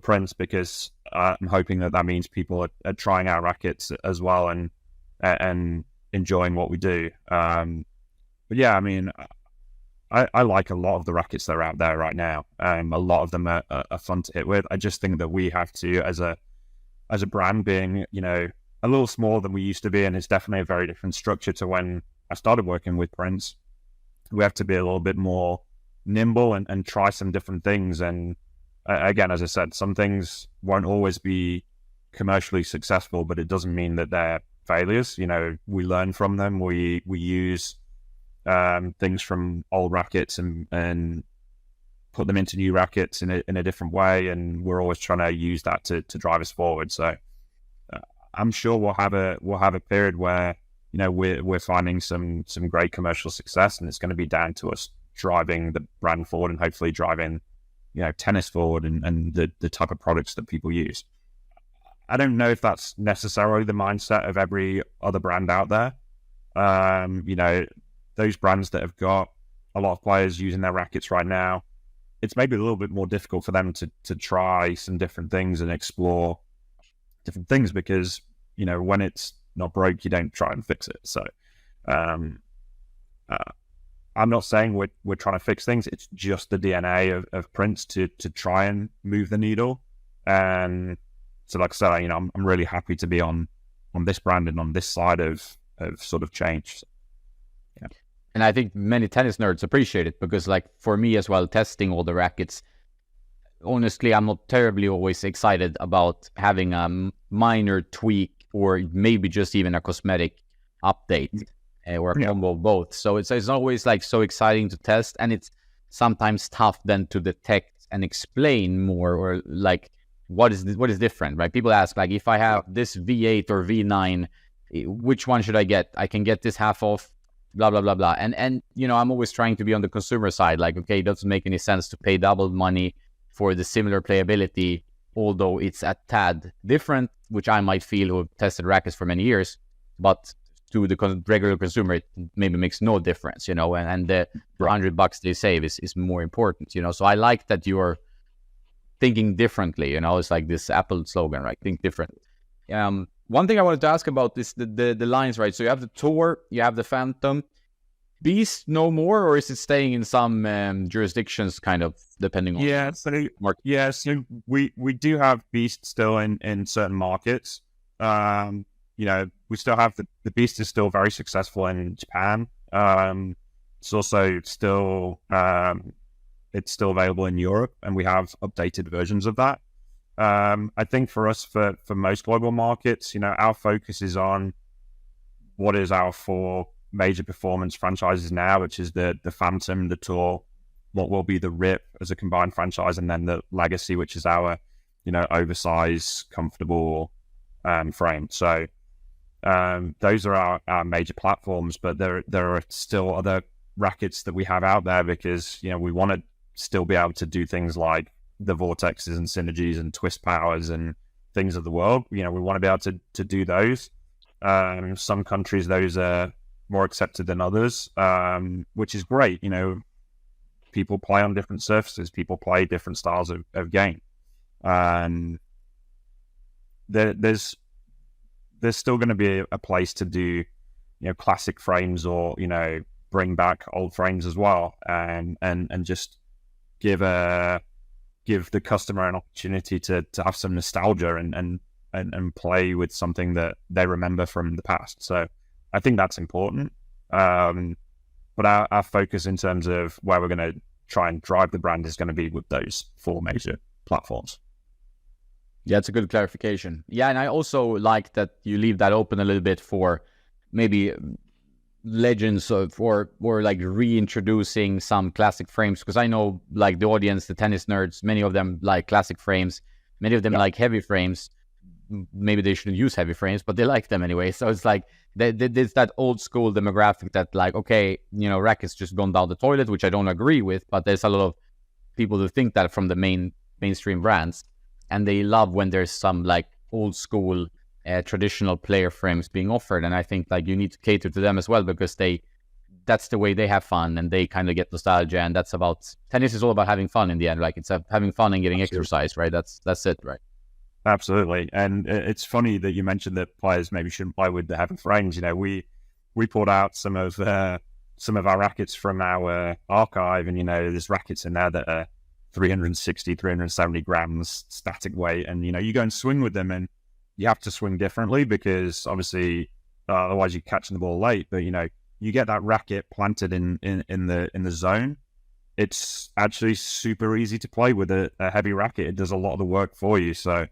Speaker 2: Prince, because I'm hoping that means people are trying out rackets as well and enjoying what we do. But yeah, I mean, I like a lot of the rackets that are out there right now. A lot of them are fun to hit with. I just think that we have to, as a brand, being a little smaller than we used to be, and it's definitely a very different structure to when I started working with Prince. We have to be a little bit more nimble and try some different things. And again, as I said, some things won't always be commercially successful, but it doesn't mean that they're failures. We learn from them. We use things from old rackets and put them into new rackets in a different way, and we're always trying to use that to drive us forward. So I'm sure we'll have a period where we're finding some great commercial success, and it's going to be down to us driving the brand forward and hopefully driving tennis forward and the type of products that people use. I don't know if that's necessarily the mindset of every other brand out there. Those brands that have got a lot of players using their rackets right now, it's maybe a little bit more difficult for them to try some different things and explore different things, because when it's not broke, you don't try and fix it. So I'm not saying we're trying to fix things. It's just the DNA of Prince to try and move the needle. And so, like I said, I'm really happy to be on this brand and on this side of sort of change. Yeah.
Speaker 1: And I think many tennis nerds appreciate it, because like for me as well, testing all the rackets, honestly, I'm not terribly always excited about having a minor tweak or maybe just even a cosmetic update or a combo of both. So it's always like so exciting to test, and it's sometimes tough then to detect and explain more, or like what is different, right? People ask, like, if I have this V8 or V9, which one should I get? I can get this half off, blah blah blah blah. And I'm always trying to be on the consumer side, like, okay, it doesn't make any sense to pay double money for the similar playability, although it's a tad different, which I might feel who have tested rackets for many years, but to the regular consumer, it maybe makes no difference, and the $100 they save is more important, So I like that you're thinking differently, it's like this Apple slogan, right? Think different. One thing I wanted to ask about is the lines, right? So you have the Tour, you have the Phantom. Beast no more, or is it staying in some jurisdictions, kind of depending on market?
Speaker 2: Yeah, so we do have Beast still in certain markets. We still have the Beast is still very successful in Japan. It's also still available in Europe, and we have updated versions of that. I think for us, for most global markets, our focus is on what is our 4 major performance franchises now, which is the Phantom, the Tour, what will be the Rip as a combined franchise, and then the Legacy, which is our oversized, comfortable frame. So those are our major platforms, but there are still other rackets that we have out there, because we want to still be able to do things like the Vortexes and Synergies and Twist Powers and things of the world. We want to be able to do those. Some countries, those are more accepted than others, which is great. People play on different surfaces, people play different styles of game. There's still going to be a place to do, classic frames, or, bring back old frames as well, and just give the customer an opportunity to have some nostalgia and play with something that they remember from the past. So I think that's important. But our focus in terms of where we're going to try and drive the brand is going to be with those 4 major platforms.
Speaker 1: Yeah, it's a good clarification. Yeah, and I also like that you leave that open a little bit for maybe legends of or like reintroducing some classic frames, because I know like the audience, the tennis nerds, many of them like classic frames, many of them like heavy frames. Maybe they shouldn't use heavy frames, but they like them anyway. So it's like there's that old school demographic that like, okay, you know, rackets just gone down the toilet, which I don't agree with, but there's a lot of people who think that from the mainstream brands, and they love when there's some like old school traditional player frames being offered. And I think like you need to cater to them as well, because that's the way they have fun, and they kind of get nostalgia. And that's about tennis is all about having fun in the end. Like it's having fun and getting exercise, right? That's it, right?
Speaker 2: Absolutely. And it's funny that you mentioned that players maybe shouldn't play with the heavy frames. You know, we pulled out some of our rackets from our archive, and, you know, there's rackets in there that are 360, 370 grams static weight. And, you know, you go and swing with them, and you have to swing differently, because obviously otherwise you're catching the ball late. But, you know, you get that racket planted in the zone, it's actually super easy to play with a heavy racket. It does a lot of the work for you. So,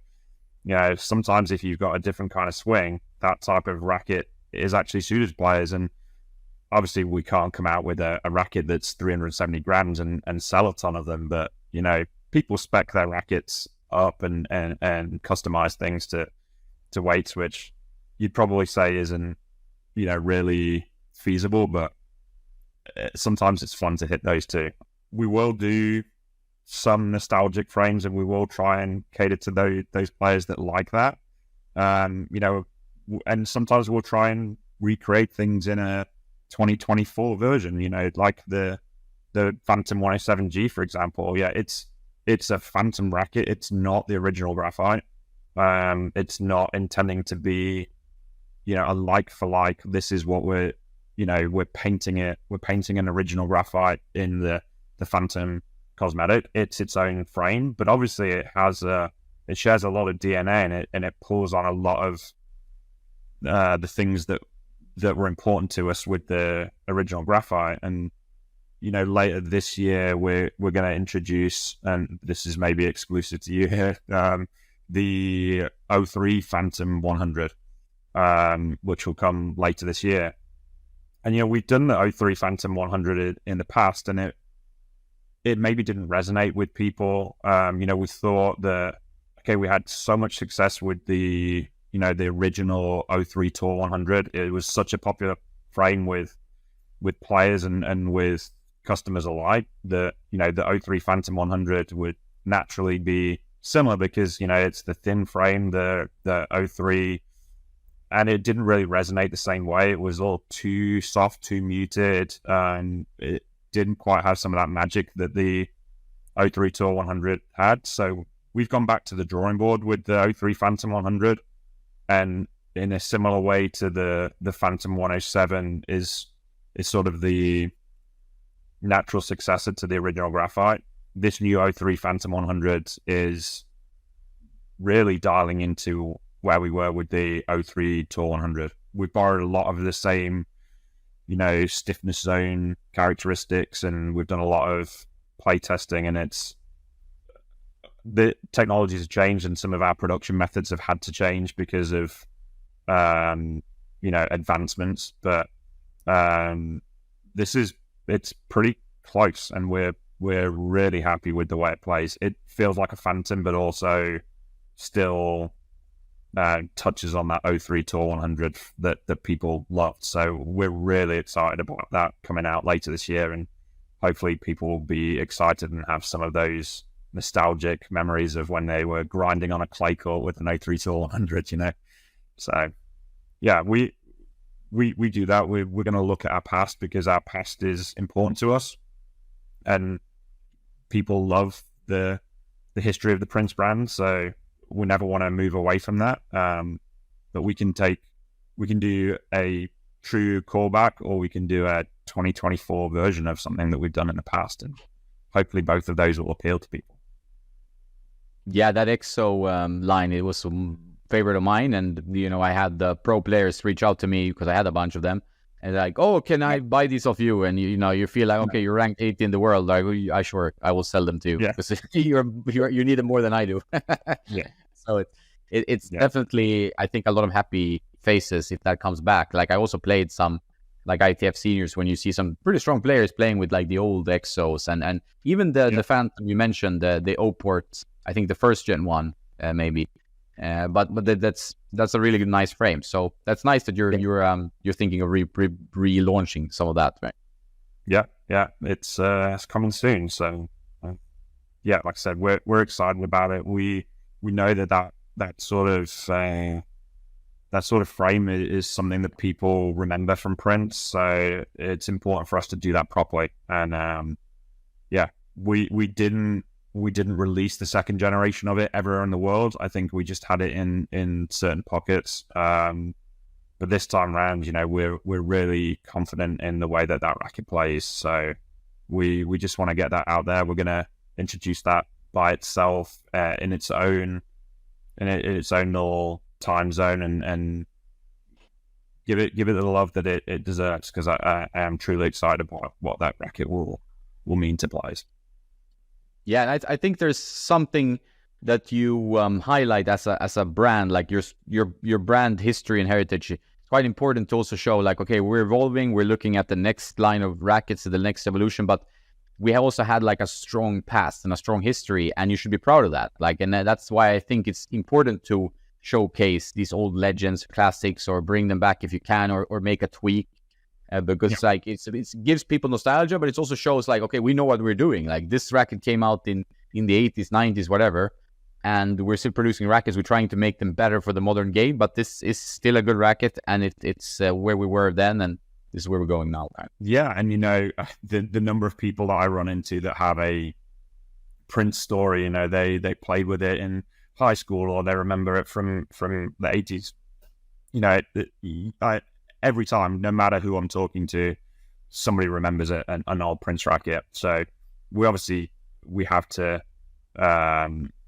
Speaker 2: you know, sometimes if you've got a different kind of swing, that type of racket is actually suited to players. And obviously we can't come out with a racket that's 370 grams and sell a ton of them. But, you know, people spec their rackets up and customize things to weights, which you'd probably say isn't, you know, really feasible. But sometimes it's fun to hit those too. We will do some nostalgic frames, and we will try and cater to those players that like that. You know, and sometimes we'll try and recreate things in a 2024 version, you know, like the Phantom 107G, for example. Yeah, it's a Phantom racket. It's not the original graphite. It's not intending to be, you know, a like for like. This is what we're painting it. We're painting an original graphite in the Phantom Cosmetic. It's its own frame, but obviously it shares a lot of DNA in it, and it pulls on a lot of the things that were important to us with the original graphite. And, you know, later this year we're going to introduce, and this is maybe exclusive to you here, the 03 Phantom 100, which will come later this year. And, you know, we've done the 03 Phantom 100 in the past, and it maybe didn't resonate with people. You know, we thought that, okay, we had so much success with the original 03 Tour 100. It was such a popular frame with players and with customers alike that, you know, the 03 Phantom 100 would naturally be similar, because, you know, it's the thin frame, the 03, and it didn't really resonate the same way. It was all too soft, too muted, and it didn't quite have some of that magic that the 03 Tour 100 had. So we've gone back to the drawing board with the 03 Phantom 100, and in a similar way to the Phantom 107 is sort of the natural successor to the original graphite. This new 03 Phantom 100 is really dialing into where we were with the 03 Tour 100. We borrowed a lot of the same, you know, stiffness zone characteristics, and we've done a lot of play testing, and the technology has changed, and some of our production methods have had to change because of, you know, advancements. But it's pretty close, and we're really happy with the way it plays. It feels like a Phantom, but also still touches on that 03 Tour 100 that people loved. So we're really excited about that coming out later this year, and hopefully people will be excited and have some of those nostalgic memories of when they were grinding on a clay court with an 03 Tour 100, you know. So yeah, we do that. We're going to look at our past, because our past is important to us, and people love the history of the Prince brand. So we never want to move away from that. But we can do a true callback, or we can do a 2024 version of something that we've done in the past, and hopefully both of those will appeal to people.
Speaker 1: Yeah, that EXO line, it was a favorite of mine, and, you know, I had the pro players reach out to me because I had a bunch of them, and they're like, "Oh, can I buy these off you?" And you know, you feel like, okay, you're ranked 8th in the world. Like, I will sell them to you, because you need them more than I do.
Speaker 2: Yeah.
Speaker 1: So it's definitely, I think, a lot of happy faces if that comes back. Like, I also played some like ITF seniors, when you see some pretty strong players playing with like the old Exos and even the Phantom you mentioned, the O-Port, I think the first gen one, maybe. But that's a really nice frame. So that's nice that you're thinking of relaunching some of that, right?
Speaker 2: Yeah, it's coming soon. So yeah, like I said, we're excited about it. We know that sort of frame is something that people remember from prints. So it's important for us to do that properly. And we didn't release the second generation of it everywhere in the world. I think we just had it in certain pockets. But this time around, we're really confident in the way that racket plays. So we just want to get that out there. We're going to introduce that by itself in its own little time zone and give it the love that it deserves, because I am truly excited about what that racket will mean to players.
Speaker 1: Yeah, and I think there's something that you highlight as a brand, like your brand history and heritage. It's quite important to also show, like, okay, we're evolving, we're looking at the next line of rackets, the next evolution, but we have also had like a strong past and a strong history, and you should be proud of that. Like, and that's why I think it's important to showcase these old legends, classics, or bring them back if you can, or make a tweak. Because like it gives people nostalgia, but it also shows like, okay, we know what we're doing. Like, this racket came out in the 80s, 90s, whatever, and we're still producing rackets. We're trying to make them better for the modern game, but this is still a good racket, and it's where we were then, and this is where we're going now.
Speaker 2: Yeah, and the number of people that I run into that have a Prince story, they played with it in high school, or they remember it from the 80s. Every time, no matter who I'm talking to, somebody remembers an old Prince racket. So we have to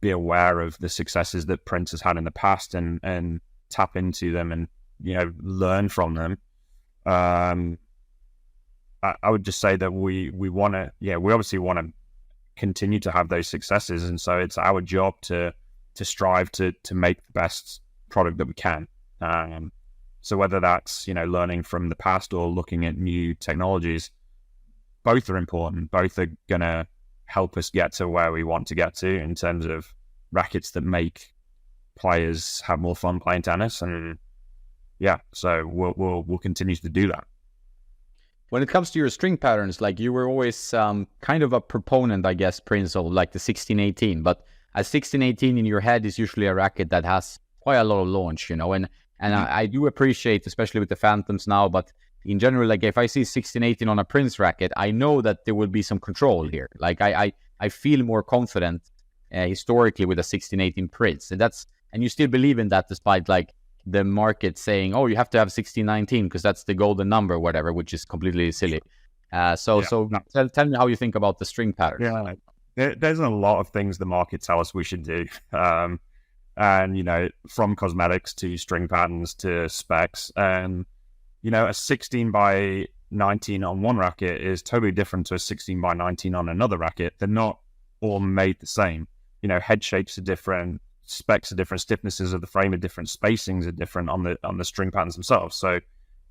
Speaker 2: be aware of the successes that Prince has had in the past and tap into them and learn from them. I would just say that we obviously want to continue to have those successes, and so it's our job to strive to make the best product that we can. So whether that's learning from the past or looking at new technologies, both are important. Both are gonna help us get to where we want to get to in terms of rackets that make players have more fun playing tennis. And so we'll continue to do that.
Speaker 1: When it comes to your string patterns, like, you were always kind of a proponent, I guess, Prince, of like the 1618. But a 1618 in your head is usually a racket that has quite a lot of launch, and I do appreciate, especially with the Phantoms now, but in general, like, if I see 1618 on a Prince racket, I know that there will be some control here. Like, I feel more confident historically with a 1618 Prince, and you still believe in that despite like the market saying, oh, you have to have 1619 because that's the golden number or whatever, which is completely silly. So tell me how you think about the string patterns.
Speaker 2: Yeah, there's a lot of things the market tell us we should do. And, from cosmetics to string patterns to specs. And, a 16 by 19 on one racket is totally different to a 16 by 19 on another racket. They're not all made the same. Head shapes are different, specs are different, stiffnesses of the frame are different, spacings are different on the string patterns themselves. So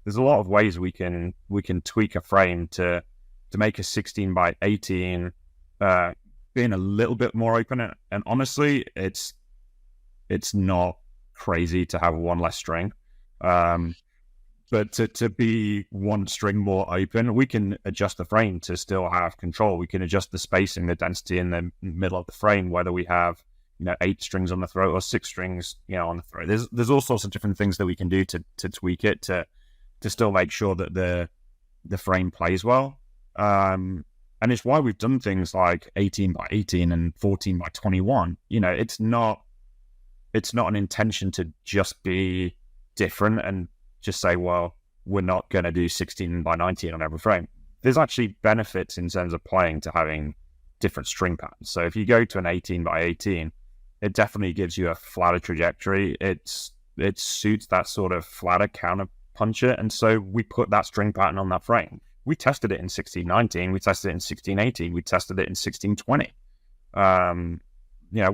Speaker 2: there's a lot of ways we can tweak a frame to make a 16 by 18 being a little bit more open. And honestly, it's not crazy to have one less string. But to be one string more open, we can adjust the frame to still have control. We can adjust the spacing, the density in the middle of the frame, whether we have 8 strings on the throat or 6 strings on the throat. There's all sorts of different things that we can do to tweak it to still make sure that the frame plays well. And it's why we've done things like 18 by 18 and 14 by 21. It's not an intention to just be different and just say, well, we're not going to do 16 by 19 on every frame. There's actually benefits in terms of playing to having different string patterns. So if you go to an 18 by 18, it definitely gives you a flatter trajectory. It suits that sort of flatter counter puncher. And so we put that string pattern on that frame. We tested it in 1619. We tested it in 1618. We tested it in 1620.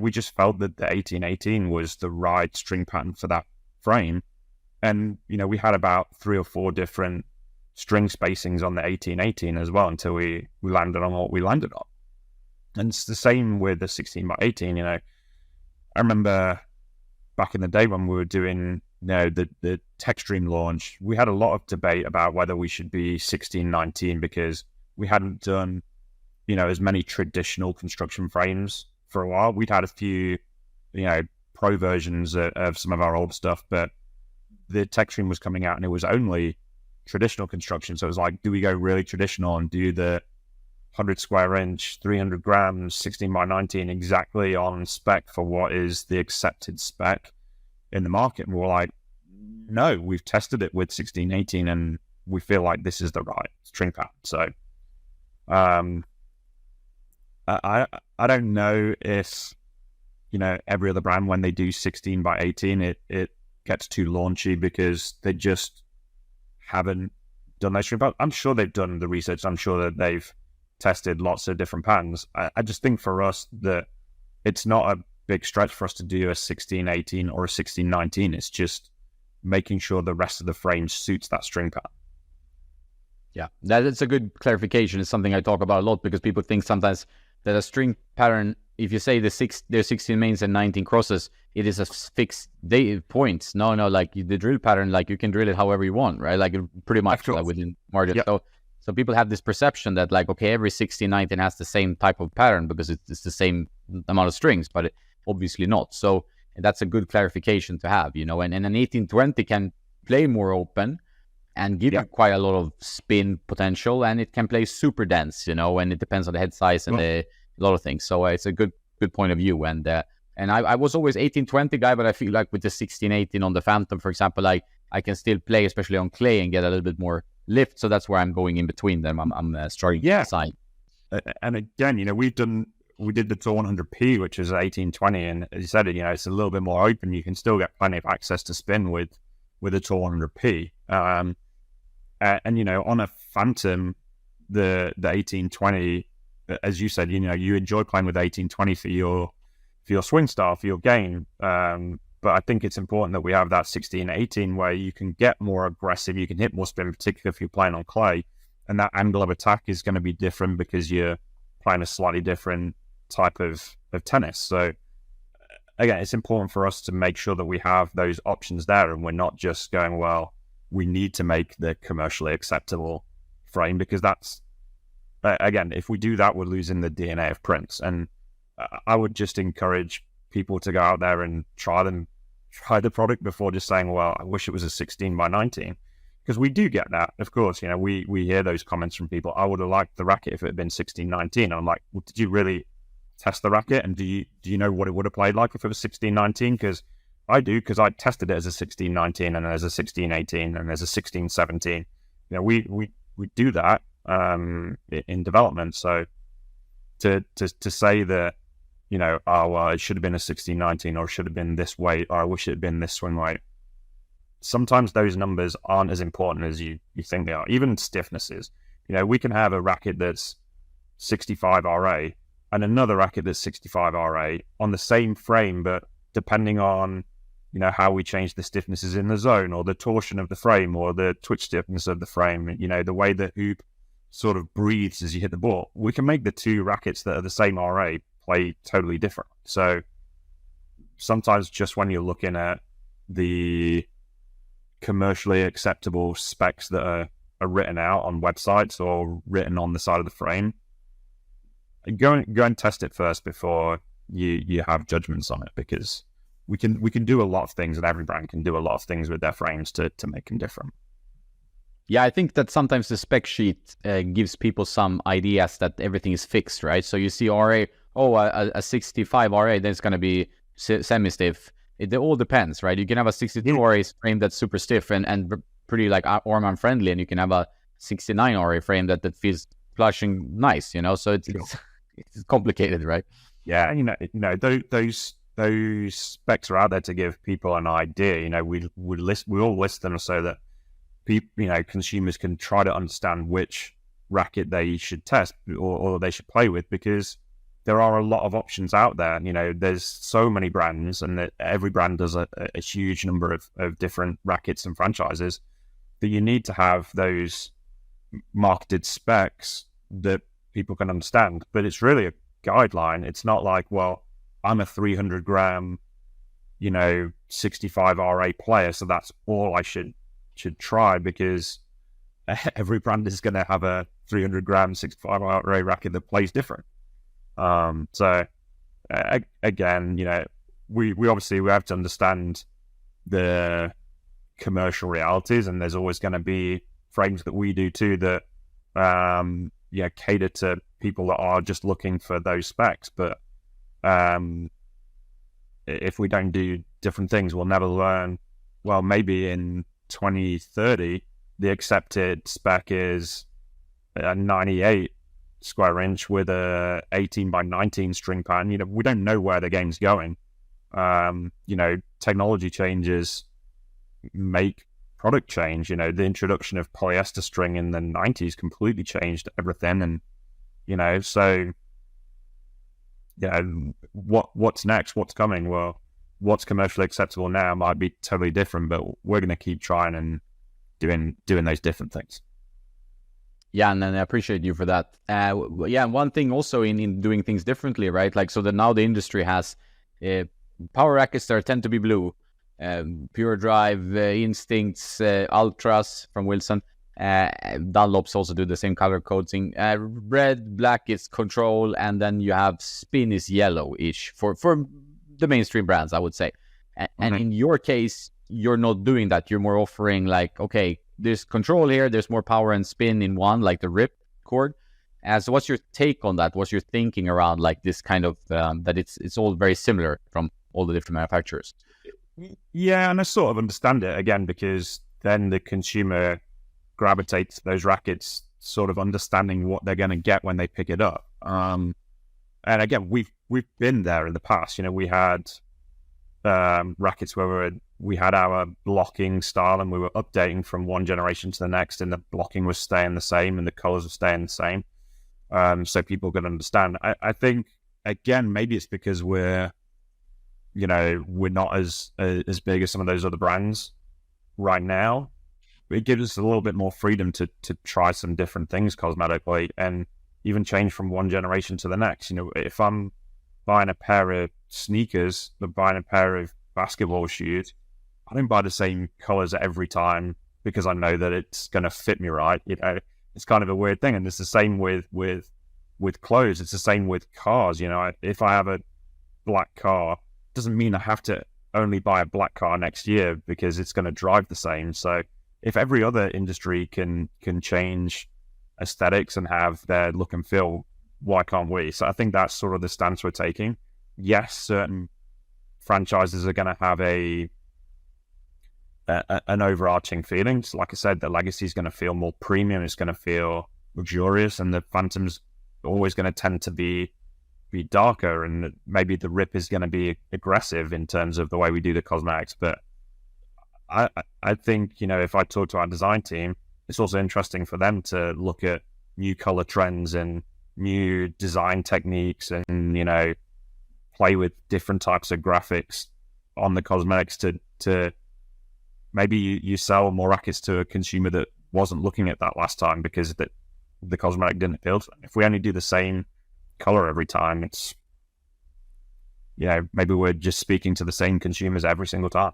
Speaker 2: We just felt that the 1818 was the right string pattern for that frame. And, we had about 3 or 4 different string spacings on the 1818 as well until we landed on what we landed on. And it's the same with the 16 by 18. I remember back in the day when we were doing the Techstream launch, we had a lot of debate about whether we should be 1619 because we hadn't done as many traditional construction frames for a while. We'd had a few pro versions of some of our old stuff, but the Techstream was coming out and it was only traditional construction. So it was like, do we go really traditional and do the 100 square inch, 300 grams, 16 by 19 exactly on spec for what is the accepted spec in the market? And we're like, no, we've tested it with 1618 and we feel like this is the right string pattern. So I don't know if every other brand, when they do 16 by 18, it gets too launchy because they just haven't done those string patterns. I'm sure they've done the research. I'm sure that they've tested lots of different patterns. I just think for us that it's not a big stretch for us to do a 1618 or a 1619. It's just making sure the rest of the frame suits that string pattern.
Speaker 1: Yeah, that's a good clarification. It's something I talk about a lot because people think sometimes that a string pattern, if you say there's 16 mains and 19 crosses, it is a fixed points. No, like the drill pattern, like you can drill it however you want, right? Like pretty much like within margin.
Speaker 2: Yep.
Speaker 1: So people have this perception that like, okay, every 1619 has the same type of pattern because it's the same amount of strings, but obviously not. So that's a good clarification to have, and an 1820 can play more open and give you quite a lot of spin potential, and it can play super dense, and it depends on the head size and a lot of things. So it's a good point of view. And I was always 1820 guy, but I feel like with the 1618 on the Phantom, for example, I can still play, especially on clay, and get a little bit more lift. So that's where I'm going in between them. I'm struggling to decide.
Speaker 2: And again, we did the Tour 100P, which is 1820, and as you said, it's a little bit more open. You can still get plenty of access to spin with a Tour 100P. And on a Phantom, the 1820, as you said, you enjoy playing with 1820 for your swing style, for your game. But I think it's important that we have that 1618 where you can get more aggressive, you can hit more spin, particularly if you're playing on clay, and that angle of attack is going to be different because you're playing a slightly different type of tennis. So again, it's important for us to make sure that we have those options there, and we're not just going, well, we need to make the commercially acceptable frame, because that's, again, if we do that, we're losing the DNA of prints. And I would just encourage people to go out there and try the product before just saying, well, I wish it was a 16 by 19. Because we do get that, of course. We hear those comments from people. I would have liked the racket if it had been 1619. I'm like, well, did you really test the racket? And do you know what it would have played like if it was 1619? Because I do, because I tested it as a 1619 and as a 1618 and as a 1617. We do that in development. So to say that, oh, well, it should have been a 1619 or it should have been this weight, or I wish it had been this swing weight. Sometimes those numbers aren't as important as you think they are. Even stiffnesses. We can have a racket that's 65 RA and another racket that's 65 RA on the same frame, but depending on, how we change the stiffnesses in the zone or the torsion of the frame or the twitch stiffness of the frame, the way the hoop sort of breathes as you hit the ball, we can make the two rackets that are the same RA play totally different. So sometimes just when you're looking at the commercially acceptable specs that are written out on websites or written on the side of the frame, go and test it first before you have judgments on it, because we can do a lot of things, and every brand can do a lot of things with their frames to make them different.
Speaker 1: Yeah, I think that sometimes the spec sheet gives people some ideas that everything is fixed, right? So you see RA, a 65 RA, then it's going to be semi-stiff. It all depends, right? You can have a 62 RA frame that's super stiff and pretty like arm friendly, and you can have a 69 RA frame that feels flushing nice, So it's complicated, right?
Speaker 2: Yeah, those specs are out there to give people an idea. We all list them so that people, consumers can try to understand which racket they should test or they should play with, because there are a lot of options out there. There's so many brands, and every brand does a huge number of different rackets and franchises, that you need to have those marketed specs that people can understand. But it's really a guideline. It's not like, well, I'm a 300 gram, 65 RA player, so that's all I should try, because every brand is going to have a 300 gram 65 RA racket that plays different. So again, we obviously we have to understand the commercial realities, and there's always going to be frames that we do too that cater to people that are just looking for those specs. But if we don't do different things, we'll never learn. Well, maybe in 2030 the accepted spec is a 98 square inch with a 18 by 19 string pattern. We don't know where the game's going. Technology changes make product change. The introduction of polyester string in the 90s completely changed everything. And, so, what's next? What's coming? Well, what's commercially acceptable now might be totally different, but we're going to keep trying and doing those different things.
Speaker 1: Yeah, and then I appreciate you for that. One thing also in doing things differently, right? Like, so that now the industry has power rackets that tend to be blue, Pure Drive, Instincts, Ultras from Wilson. Dunlops also do the same color coding. Red, black is control, and then you have spin is yellowish for the mainstream brands, I would say. And in your case, you're not doing that. You're more offering like, okay, there's control here, there's more power and spin in one, like the Rip cord. So what's your take on that? What's your thinking around like this kind of that it's all very similar from all the different manufacturers?
Speaker 2: Yeah, and I sort of understand it again, because then the consumer gravitates to those rackets, sort of understanding what they're going to get when they pick it up. And again, we've been there in the past. We had rackets where we had our blocking style, and we were updating from one generation to the next, and the blocking was staying the same and the colors were staying the same. So people could understand. I think, again, maybe it's because we're not as big as some of those other brands right now. It gives us a little bit more freedom to try some different things cosmetically, and even change from one generation to the next. If I'm buying a pair of sneakers, but buying a pair of basketball shoes, I don't buy the same colors every time because I know that it's going to fit me right. It's kind of a weird thing. And it's the same with clothes. It's the same with cars. If I have a black car, it doesn't mean I have to only buy a black car next year because it's going to drive the same. So if every other industry can change aesthetics and have their look and feel, why can't we? So I think that's sort of the stance we're taking. Yes, certain franchises are going to have an overarching feeling. So like I said, the Legacy is going to feel more premium. It's going to feel luxurious, and the Phantom's always going to tend to be darker, and maybe the Rip is going to be aggressive in terms of the way we do the cosmetics. But I think, if I talk to our design team, it's also interesting for them to look at new color trends and new design techniques, and play with different types of graphics on the cosmetics to maybe you sell more rackets to a consumer that wasn't looking at that last time because the cosmetic didn't appeal to them. If we only do the same color every time, it's maybe we're just speaking to the same consumers every single time.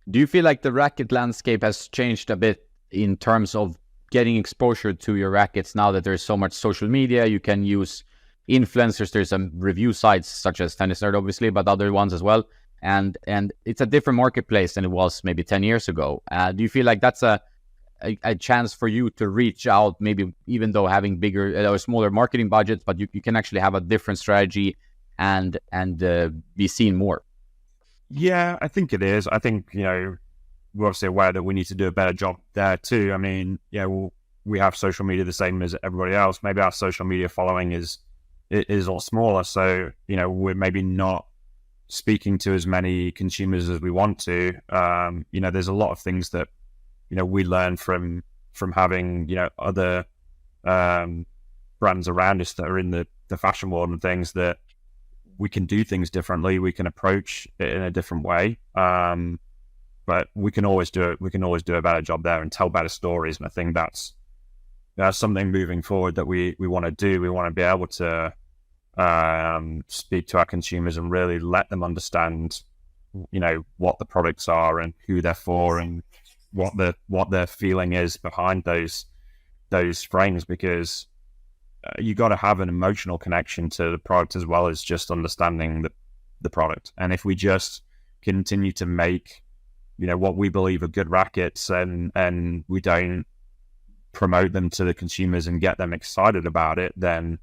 Speaker 1: Do you feel like the racket landscape has changed a bit in terms of getting exposure to your rackets now that there's so much social media? You can use influencers. There's some review sites such as Tennis Nerd, obviously, but other ones as well. And it's a different marketplace than it was maybe 10 years ago. Do you feel like that's a chance for you to reach out, maybe even though having bigger or smaller marketing budgets, but you can actually have a different strategy and be seen more?
Speaker 2: Yeah, I think it is. I think, we're obviously aware that we need to do a better job there too. I mean, we have social media the same as everybody else. Maybe our social media following is a lot smaller. So, we're maybe not speaking to as many consumers as we want to. There's a lot of things that, we learn from having, other brands around us that are in the fashion world and things, that we can do things differently. We can approach it in a different way. But but we can always do it. We can always do a better job there and tell better stories. And I think that's something moving forward that we want to do. We want to be able to speak to our consumers and really let them understand, what the products are and who they're for and what their feeling is behind those frames, because you got to have an emotional connection to the product as well as just understanding the product. And if we just continue to make, what we believe are good rackets and we don't promote them to the consumers and get them excited about it, then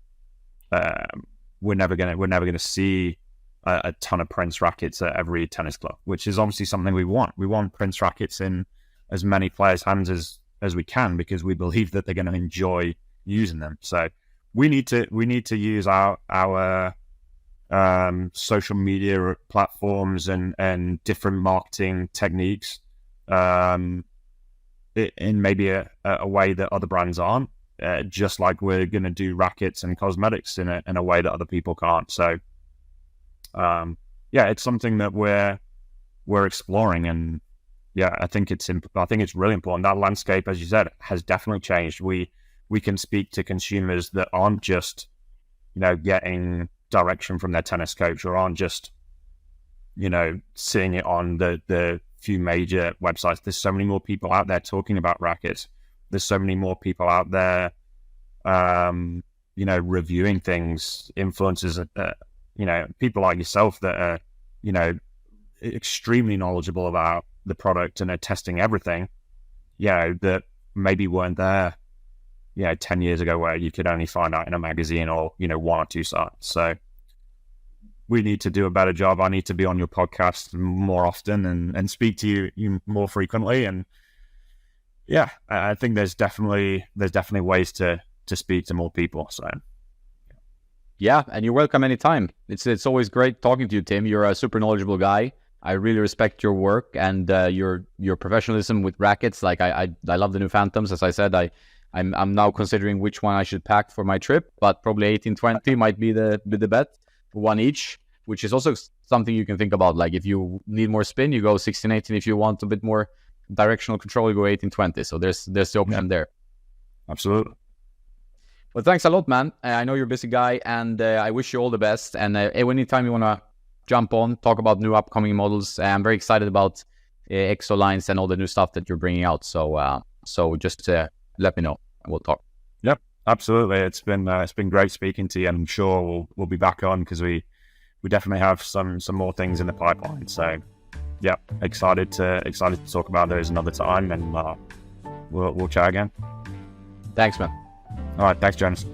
Speaker 2: we're never gonna see a ton of Prince rackets at every tennis club, which is obviously something we want. We want Prince rackets in as many players' hands as we can, because we believe that they're going to enjoy using them. So we need to use our social media platforms and different marketing techniques in maybe a way that other brands aren't, just like we're going to do rackets and cosmetics in a way that other people can't. So it's something that we're exploring, and I think it's really important. That landscape, as you said, has definitely changed. We can speak to consumers that aren't just getting direction from their tennis coach, or aren't just seeing it on the few major websites. There's so many more people out there talking about rackets. There's so many more people out there reviewing things, influencers, people like yourself that are extremely knowledgeable about the product and are testing everything, that maybe weren't there 10 years ago, where you could only find out in a magazine or one or two sites. So we need to do a better job. I need to be on your podcast more often and speak to you more frequently. And I think there's definitely ways to speak to more people. So
Speaker 1: yeah, and you're welcome anytime. It's always great talking to you, Tim. You're a super knowledgeable guy. I really respect your work and your professionalism with rackets. Like I love the new Phantoms. As I said, I'm now considering which one I should pack for my trip, but probably 1820 might be the bet, one each, which is also something you can think about. Like if you need more spin, you go 1618. If you want a bit more directional control, you go 1820. So there's the option there.
Speaker 2: Absolutely.
Speaker 1: Well, thanks a lot, man. I know you're a busy guy, and I wish you all the best. And anytime you want to jump on, talk about new upcoming models, I'm very excited about EXO lines and all the new stuff that you're bringing out. So just let me know, and we'll talk.
Speaker 2: Yep, absolutely. It's been great speaking to you, and I'm sure we'll be back on, because we definitely have some more things in the pipeline. So yeah, excited to talk about those another time, and we'll chat again.
Speaker 1: Thanks, man.
Speaker 2: All right, thanks, Jonas.